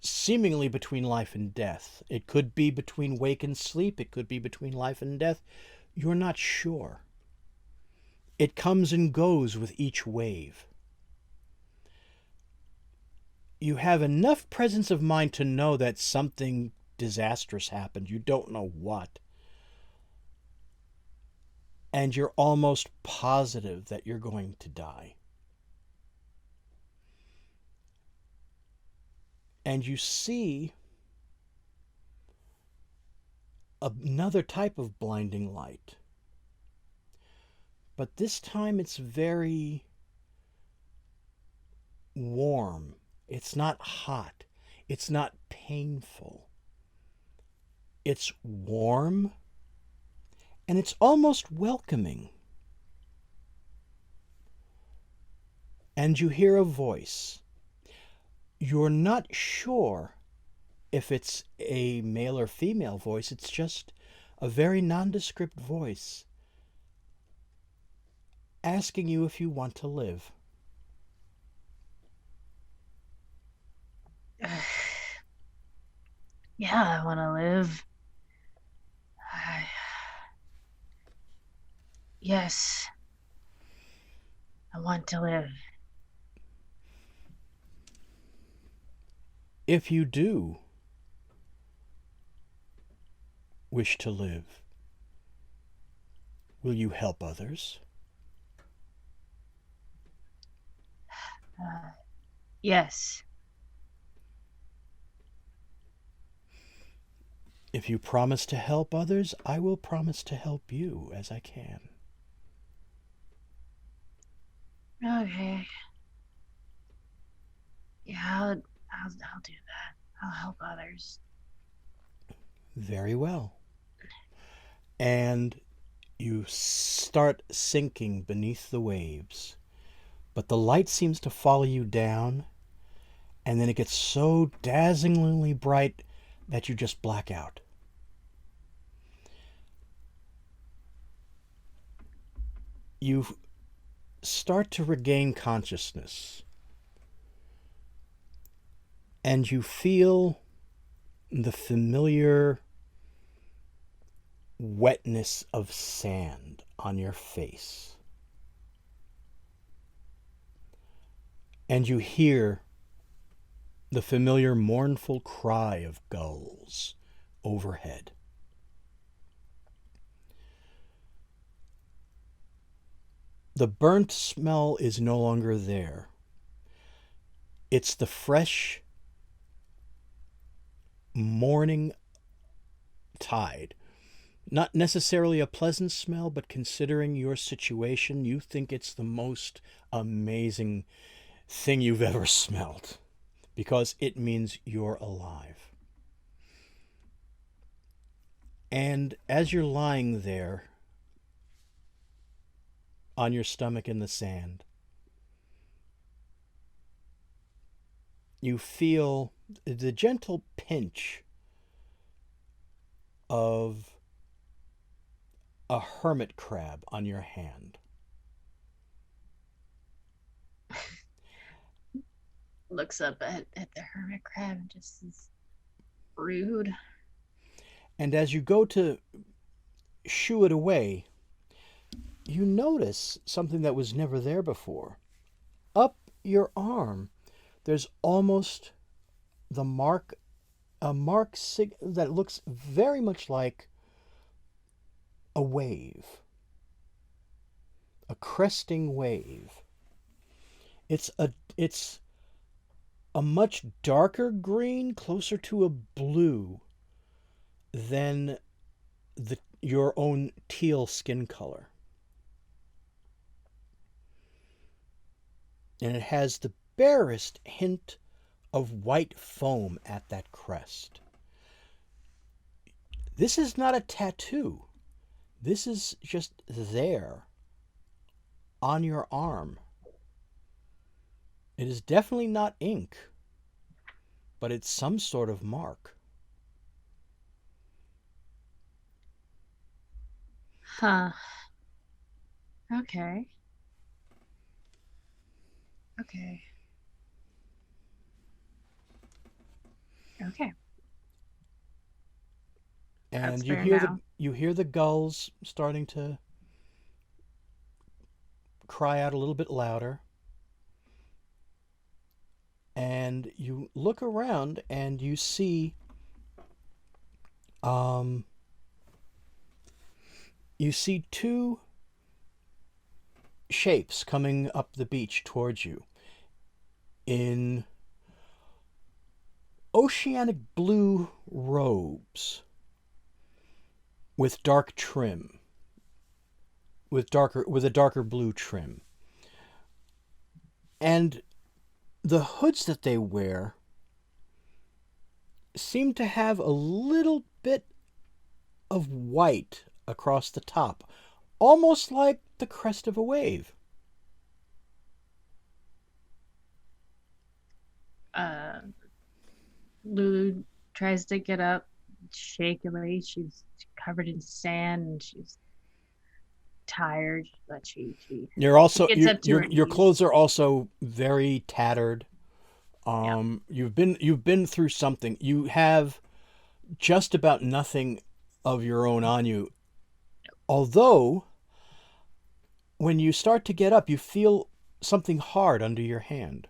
[SPEAKER 1] seemingly between life and death. It could be between wake and sleep. It could be between life and death. You're not sure. It comes and goes with each wave. You have enough presence of mind to know that something disastrous happened. You don't know what. And you're almost positive that you're going to die. And you see another type of blinding light. But this time it's very warm. It's not hot. It's not painful. It's warm, and it's almost welcoming. And you hear a voice. You're not sure if it's a male or female voice. It's just a very nondescript voice asking you if you want to live.
[SPEAKER 2] Yeah, I want to live. I- yes, I want to live.
[SPEAKER 1] If you do wish to live, will you help others?
[SPEAKER 2] Uh, yes.
[SPEAKER 1] If you promise to help others, I will promise to help you as I can.
[SPEAKER 2] Okay. Yeah, I'll do that. I'll help others.
[SPEAKER 1] Very well. And you start sinking beneath the waves. But the light seems to follow you down, and then it gets so dazzlingly bright that you just black out. You start to regain consciousness. And you feel the familiar wetness of sand on your face. And you hear the familiar mournful cry of gulls overhead. The burnt smell is no longer there. It's the fresh morning tide. Not necessarily a pleasant smell, but considering your situation, you think it's the most amazing thing you've ever smelled, because it means you're alive. And as you're lying there on your stomach in the sand, you feel the gentle pinch of a hermit crab on your hand.
[SPEAKER 2] Looks up at the hermit crab and just is rude.
[SPEAKER 1] And as you go to shoo it away, you notice something that was never there before. Up your arm, there's almost the mark, that looks very much like a wave, a cresting wave. It's a much darker green, closer to a blue than your own teal skin color. And it has the barest hint of white foam at that crest. This is not a tattoo. This is just there on your arm. It is definitely not ink, but it's some sort of mark.
[SPEAKER 2] Huh. Okay. Okay. Okay.
[SPEAKER 1] And
[SPEAKER 2] That's
[SPEAKER 1] you
[SPEAKER 2] fair
[SPEAKER 1] hear
[SPEAKER 2] now.
[SPEAKER 1] you hear the gulls starting to cry out a little bit louder. And you look around and you see two shapes coming up the beach towards you in oceanic blue robes with dark trim, with a darker blue trim. And the hoods that they wear seem to have a little bit of white across the top, almost like the crest of a wave.
[SPEAKER 2] Lulu tries to get up shakily. She's covered in sand and she's tired, but she
[SPEAKER 1] You're also
[SPEAKER 2] gets up to her
[SPEAKER 1] your
[SPEAKER 2] knees.
[SPEAKER 1] clothes are also very tattered.
[SPEAKER 2] Yeah.
[SPEAKER 1] You've been through something. You have just about nothing of your own on you. Although, when you start to get up, you feel something hard under your hand.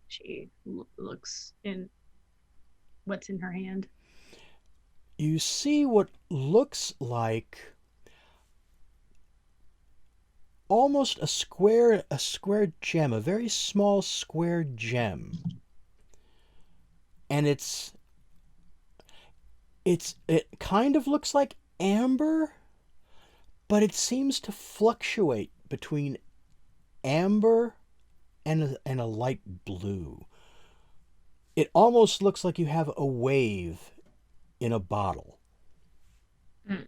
[SPEAKER 2] She looks in what's in her hand.
[SPEAKER 1] You see what looks like almost a square gem, a very small square gem. And it kind of looks like amber, but it seems to fluctuate between amber and a light blue. It almost looks like you have a wave in a bottle.
[SPEAKER 2] Mm.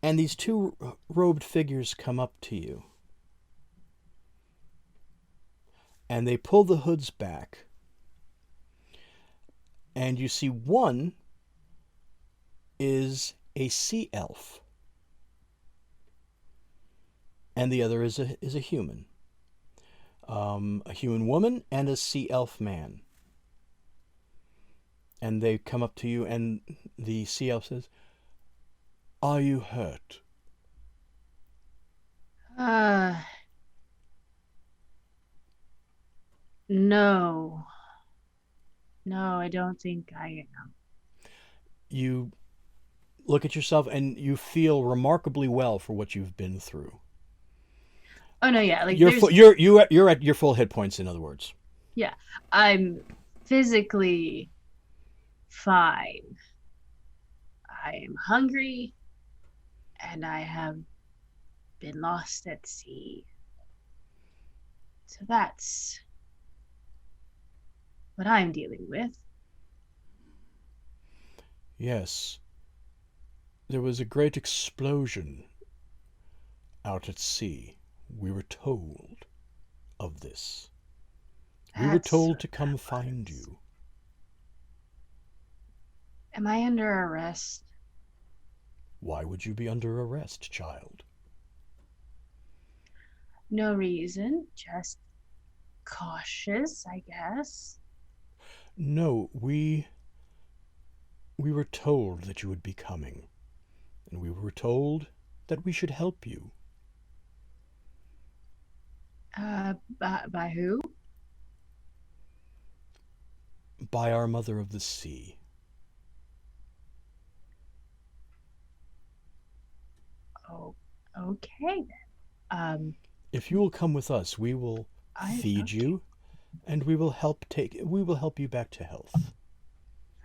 [SPEAKER 1] And these two robed figures come up to you. And they pull the hoods back. And you see one is a sea elf, and the other is a human. A human woman and a sea elf man. And they come up to you, and the sea elf says, "Are you hurt?"
[SPEAKER 2] Uh, no. No, I don't think I am.
[SPEAKER 1] You look at yourself, and you feel remarkably well for what you've been through.
[SPEAKER 2] Oh no, yeah, like
[SPEAKER 1] You're
[SPEAKER 2] there's
[SPEAKER 1] full, you're at your full hit points. In other words,
[SPEAKER 2] yeah. I'm physically fine. I am hungry and I have been lost at sea. So that's what I'm dealing with.
[SPEAKER 1] yes, there was a great explosion out at sea. We were told of this. We were
[SPEAKER 2] That's
[SPEAKER 1] told
[SPEAKER 2] what
[SPEAKER 1] to
[SPEAKER 2] that
[SPEAKER 1] come find
[SPEAKER 2] was.
[SPEAKER 1] you.
[SPEAKER 2] Am I under arrest?
[SPEAKER 1] Why would you be under arrest, child?
[SPEAKER 2] No reason, just cautious, I guess.
[SPEAKER 1] No, we were told that you would be coming, and we were told that we should help you.
[SPEAKER 2] By who?
[SPEAKER 1] By our mother of the sea.
[SPEAKER 2] Oh, okay then.
[SPEAKER 1] If you will come with us, we will
[SPEAKER 2] I
[SPEAKER 1] feed
[SPEAKER 2] okay.
[SPEAKER 1] you, and we will help you back to health.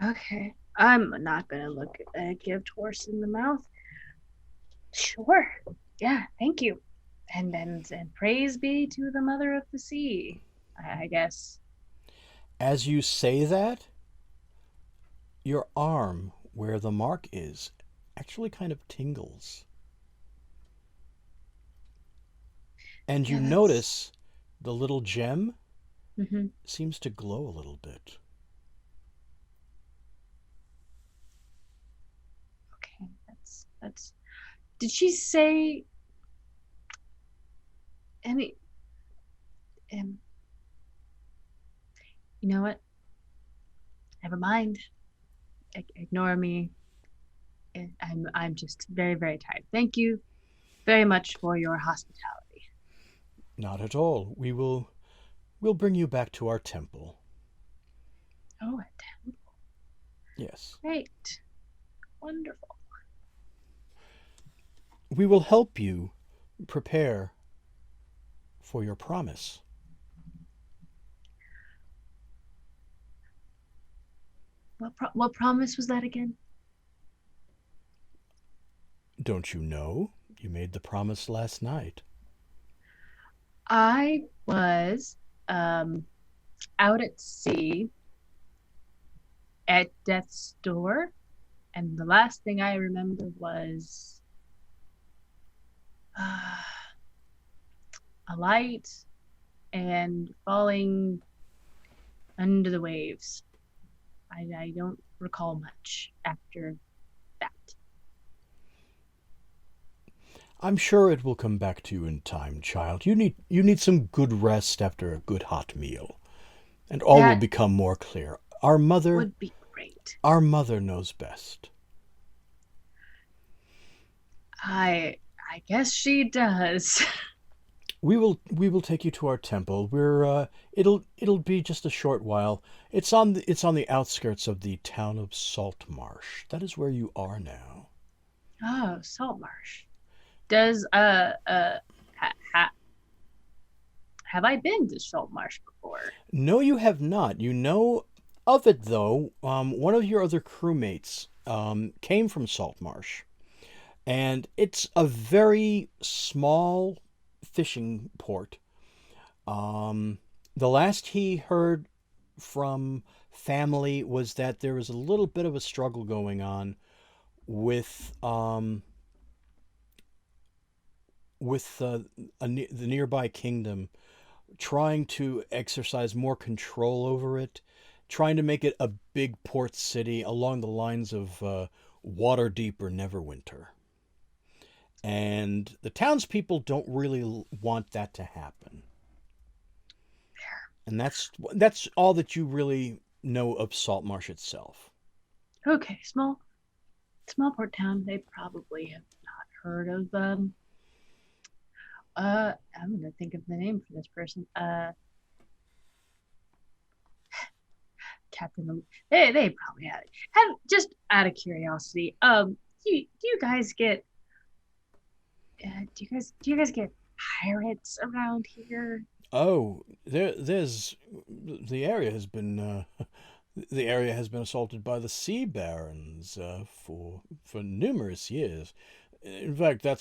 [SPEAKER 2] Okay. I'm not gonna look at a gift horse in the mouth. Sure. Yeah, thank you. And praise be to the mother of the sea, I guess.
[SPEAKER 1] As you say that, your arm where the mark is actually kind of tingles. And you
[SPEAKER 2] Yeah, that's
[SPEAKER 1] notice the little gem
[SPEAKER 2] hmm
[SPEAKER 1] seems to glow a little bit.
[SPEAKER 2] okay. That's did she say any um you know what? Never mind. Ignore me. I'm just very, very tired. Thank you very much for your hospitality.
[SPEAKER 1] Not at all. We'll bring you back to our temple.
[SPEAKER 2] Oh,
[SPEAKER 1] Yes.
[SPEAKER 2] great. Wonderful.
[SPEAKER 1] We will help you prepare for your promise.
[SPEAKER 2] What promise was that again?
[SPEAKER 1] Don't you know? You made the promise last night.
[SPEAKER 2] I was um out at sea at death's door, and the last thing I remember was uh, a light and falling under the waves. I don't recall much after that.
[SPEAKER 1] I'm sure it will come back to you in time, child. You need some good rest after a good hot meal, and all will
[SPEAKER 2] That
[SPEAKER 1] become more clear.
[SPEAKER 2] would be great.
[SPEAKER 1] Our mother knows best.
[SPEAKER 2] I guess she does.
[SPEAKER 1] We will take you to our temple. It'll be just a short while. It's on the outskirts of the town of Saltmarsh. That is where you are now.
[SPEAKER 2] Oh, Saltmarsh. Does ha, have I been to Saltmarsh before?
[SPEAKER 1] No, you have not. You know of it though. One of your other crewmates came from Saltmarsh, and it's a very small fishing port. Um, the last he heard from family was that there was a little bit of a struggle going on with the nearby kingdom trying to exercise more control over it, trying to make it a big port city along the lines of Waterdeep or Neverwinter. And the townspeople don't really want that to happen. And that's all that you really know of Saltmarsh itself.
[SPEAKER 2] Okay, small port town. They probably have not heard of I'm gonna think of the name for this person. Captain. They probably have just out of curiosity. Do you guys get do you guys get pirates around here?
[SPEAKER 1] Oh, there's the area has been the area has been assaulted by the sea barons for numerous years. In fact, the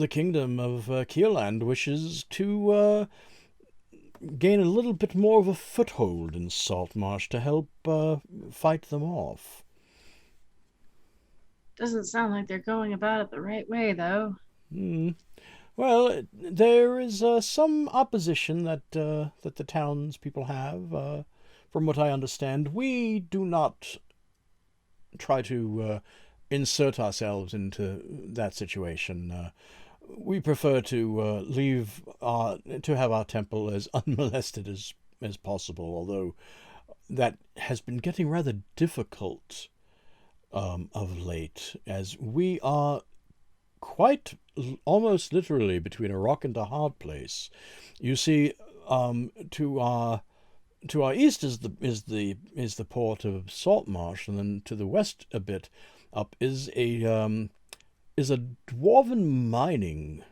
[SPEAKER 1] kingdom of Keeland wishes to gain a little bit more of a foothold in Saltmarsh to help fight them off.
[SPEAKER 2] Doesn't sound like they're going about it the right way, though.
[SPEAKER 1] Hmm. Well, there is some opposition that the townspeople have. From what I understand, we do not try to insert ourselves into that situation. We prefer to to have our temple as unmolested as possible. Although that has been getting rather difficult of late, as we are quite almost literally between a rock and a hard place. You see, to our east is the port of Saltmarsh, and then to the west a bit up is a dwarven mining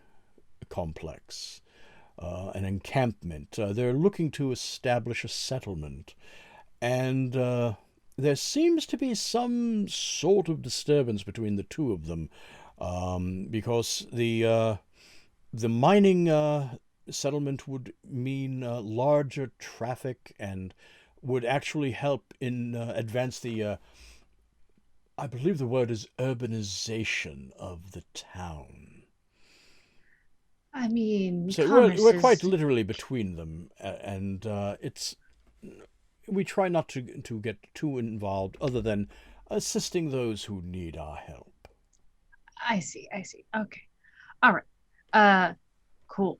[SPEAKER 1] complex, an encampment. They're looking to establish a settlement, and there seems to be some sort of disturbance between the two of them, because the mining settlement would mean larger traffic and would actually help in advance the I believe the word is urbanization of the town.
[SPEAKER 2] I mean,
[SPEAKER 1] So
[SPEAKER 2] commerce
[SPEAKER 1] we're quite
[SPEAKER 2] is.
[SPEAKER 1] literally between them, and it's we try not to get too involved, other than assisting those who need our help.
[SPEAKER 2] I see. I see. Okay. All right. Cool.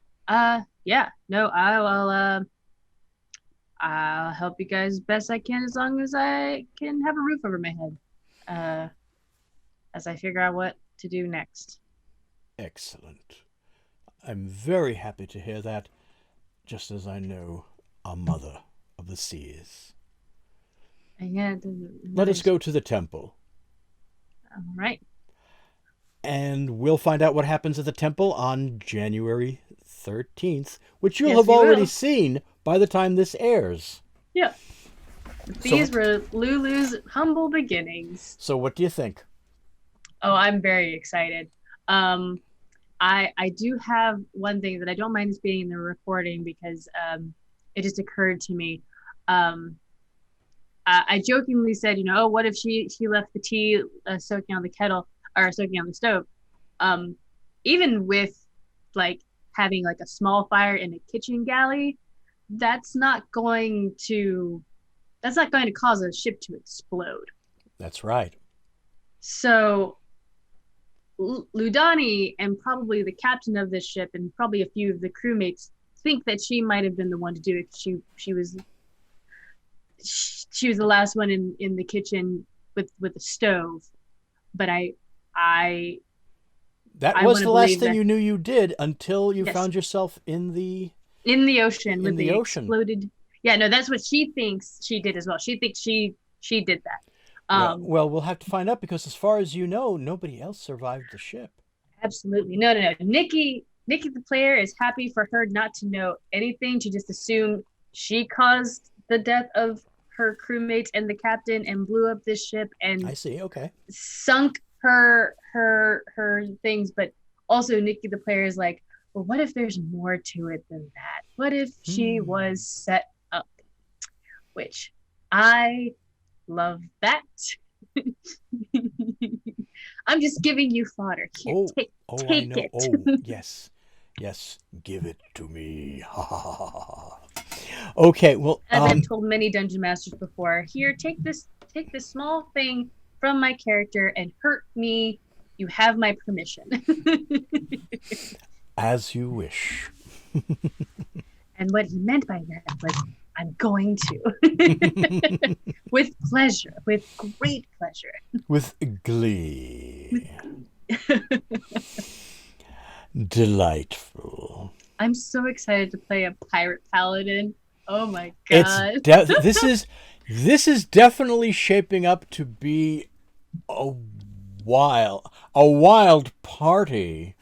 [SPEAKER 2] Yeah. No, I will. I'll help you guys best I can as long as I can have a roof over my head. Uh, as I figure out what to do next.
[SPEAKER 1] Excellent. I'm very happy to hear that, just as I know our mother of the seas.
[SPEAKER 2] Yeah.
[SPEAKER 1] Let us go to the temple,
[SPEAKER 2] All right.
[SPEAKER 1] and we'll find out what happens at the temple on January 13th, which you'll
[SPEAKER 2] Yes,
[SPEAKER 1] have
[SPEAKER 2] we
[SPEAKER 1] already
[SPEAKER 2] will.
[SPEAKER 1] seen by the time this airs.
[SPEAKER 2] Yeah.
[SPEAKER 1] So,
[SPEAKER 2] These were Lulu's humble beginnings.
[SPEAKER 1] so what do you think?
[SPEAKER 2] Oh, I'm very excited. Um, I do have one thing that I don't mind this being in the recording because it just occurred to me. Um, I jokingly said, oh, what if she left the tea soaking on the kettle or soaking on the stove? Um, Even with like having like a small fire in a kitchen galley, that's not going to cause a ship to explode.
[SPEAKER 1] That's right.
[SPEAKER 2] So Lludani and probably the captain of this ship and probably a few of the crewmates think that she might have been the one to do it. She was the last one in the kitchen with the stove. But
[SPEAKER 1] That
[SPEAKER 2] I
[SPEAKER 1] was
[SPEAKER 2] want to
[SPEAKER 1] the last
[SPEAKER 2] believe
[SPEAKER 1] thing
[SPEAKER 2] that
[SPEAKER 1] you knew you did until you
[SPEAKER 2] yes,
[SPEAKER 1] found yourself in the
[SPEAKER 2] ocean with the
[SPEAKER 1] ocean.
[SPEAKER 2] exploded. Yeah, no, that's what she thinks she did as well. She thinks she did that.
[SPEAKER 1] Well, we'll have to find out, because as far as you know, nobody else survived the ship.
[SPEAKER 2] Absolutely. No, no, no. Nikki, the player, is happy for her not to know anything, to just assume she caused the death of her crewmates and the captain and blew up this ship
[SPEAKER 1] I
[SPEAKER 2] and
[SPEAKER 1] see. Okay.
[SPEAKER 2] sunk her things. But also Nikki, the player, is like, well, what if there's more to it than that? What if she was set up? Which I love that. I'm just giving you fodder. Here,
[SPEAKER 1] Oh,
[SPEAKER 2] take
[SPEAKER 1] I know.
[SPEAKER 2] it.
[SPEAKER 1] Oh, yes. Yes, give it to me. Ha ha ha ha ha. Okay, well,
[SPEAKER 2] As I've told many dungeon masters before, here, take this small thing from my character and hurt me. You have my permission.
[SPEAKER 1] as you wish.
[SPEAKER 2] And what he meant by that was, I'm going to. With pleasure, with great pleasure.
[SPEAKER 1] With glee. Delightful.
[SPEAKER 2] I'm so excited to play a pirate paladin. Oh my god.
[SPEAKER 1] This is definitely shaping up to be a wild party.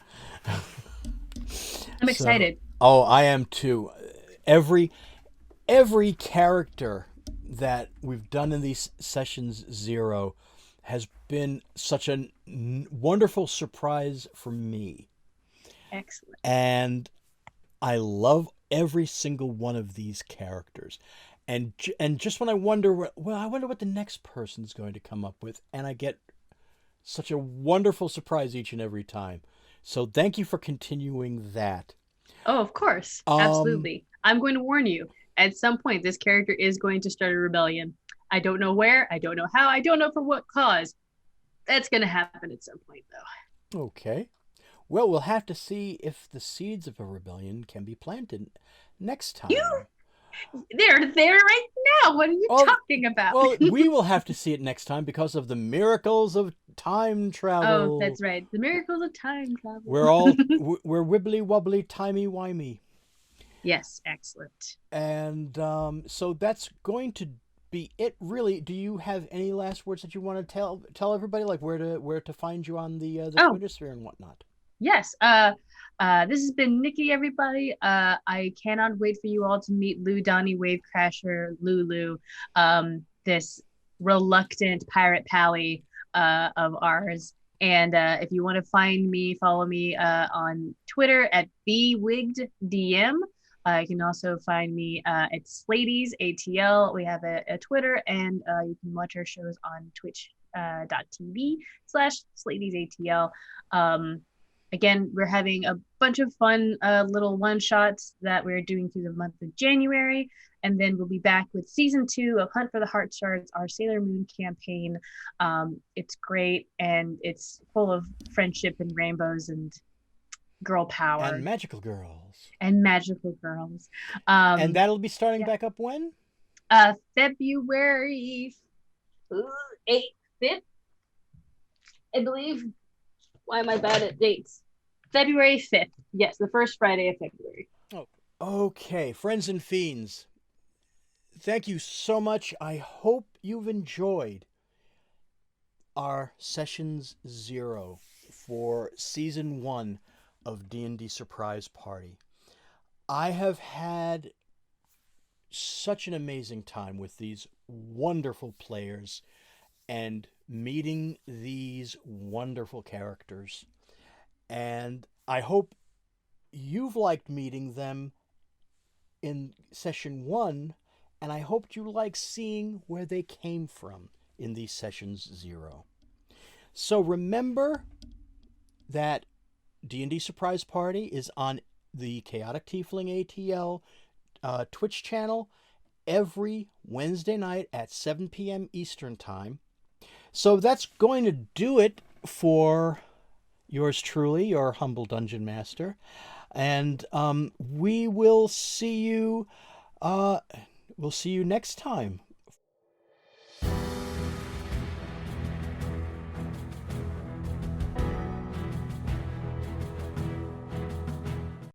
[SPEAKER 2] I'm excited.
[SPEAKER 1] Oh, I am too. Every character that we've done in these sessions 0 has been such a wonderful surprise for me.
[SPEAKER 2] Excellent.
[SPEAKER 1] And I love every single one of these characters. And just when I wonder what the next person's going to come up with, and I get such a wonderful surprise each and every time. So thank you for continuing that.
[SPEAKER 2] Oh, of course. Absolutely. I'm going to warn you. At some point, this character is going to start a rebellion. I don't know where. I don't know how. I don't know for what cause. That's going to happen at some point, though.
[SPEAKER 1] Okay. Well, we'll have to see if the seeds of a rebellion can be planted next time.
[SPEAKER 2] They're there right now. What are you talking about?
[SPEAKER 1] Well, we will have to see it next time because of the miracles of time travel.
[SPEAKER 2] Oh, that's right. The miracles of time travel.
[SPEAKER 1] We're wibbly wobbly, timey wimey.
[SPEAKER 2] Yes, excellent.
[SPEAKER 1] And so that's going to be it. Really, do you have any last words that you want to tell everybody, like where to find you on the Twitter sphere and whatnot?
[SPEAKER 2] Yes. This has been Nikki, everybody. I cannot wait for you all to meet Lludani Wavecrasher Lulu, this reluctant pirate pally of ours. And if you want to find me, follow me on Twitter at BWiggedDM. You can also find me at Slady's ATL. We have a Twitter, and you can watch our shows on twitch.tv/Slady's ATL. Again, we're having a bunch of fun little one-shots that we're doing through the month of January. And then we'll be back with season 2 of Hunt for the Heart Shards, our Sailor Moon campaign. It's great, and it's full of friendship and rainbows and girl power.
[SPEAKER 1] And magical girls.
[SPEAKER 2] And magical girls.
[SPEAKER 1] And that'll be starting back up when?
[SPEAKER 2] February 5th, I believe. Why am I bad at dates? February 5th. Yes, the first Friday of February.
[SPEAKER 1] Oh, okay. Friends and fiends, thank you so much. I hope you've enjoyed our Sessions 0 for Season 1 of D&D Surprise Party. I have had such an amazing time with these wonderful players and meeting these wonderful characters. And I hope you've liked meeting them in session 1, and I hope you like seeing where they came from in these sessions 0. So remember that D&D Surprise Party is on the Chaotic Tiefling ATL Twitch channel every Wednesday night at 7 p.m. Eastern Time. So that's going to do it for yours truly, your humble dungeon master. And we will see you next time.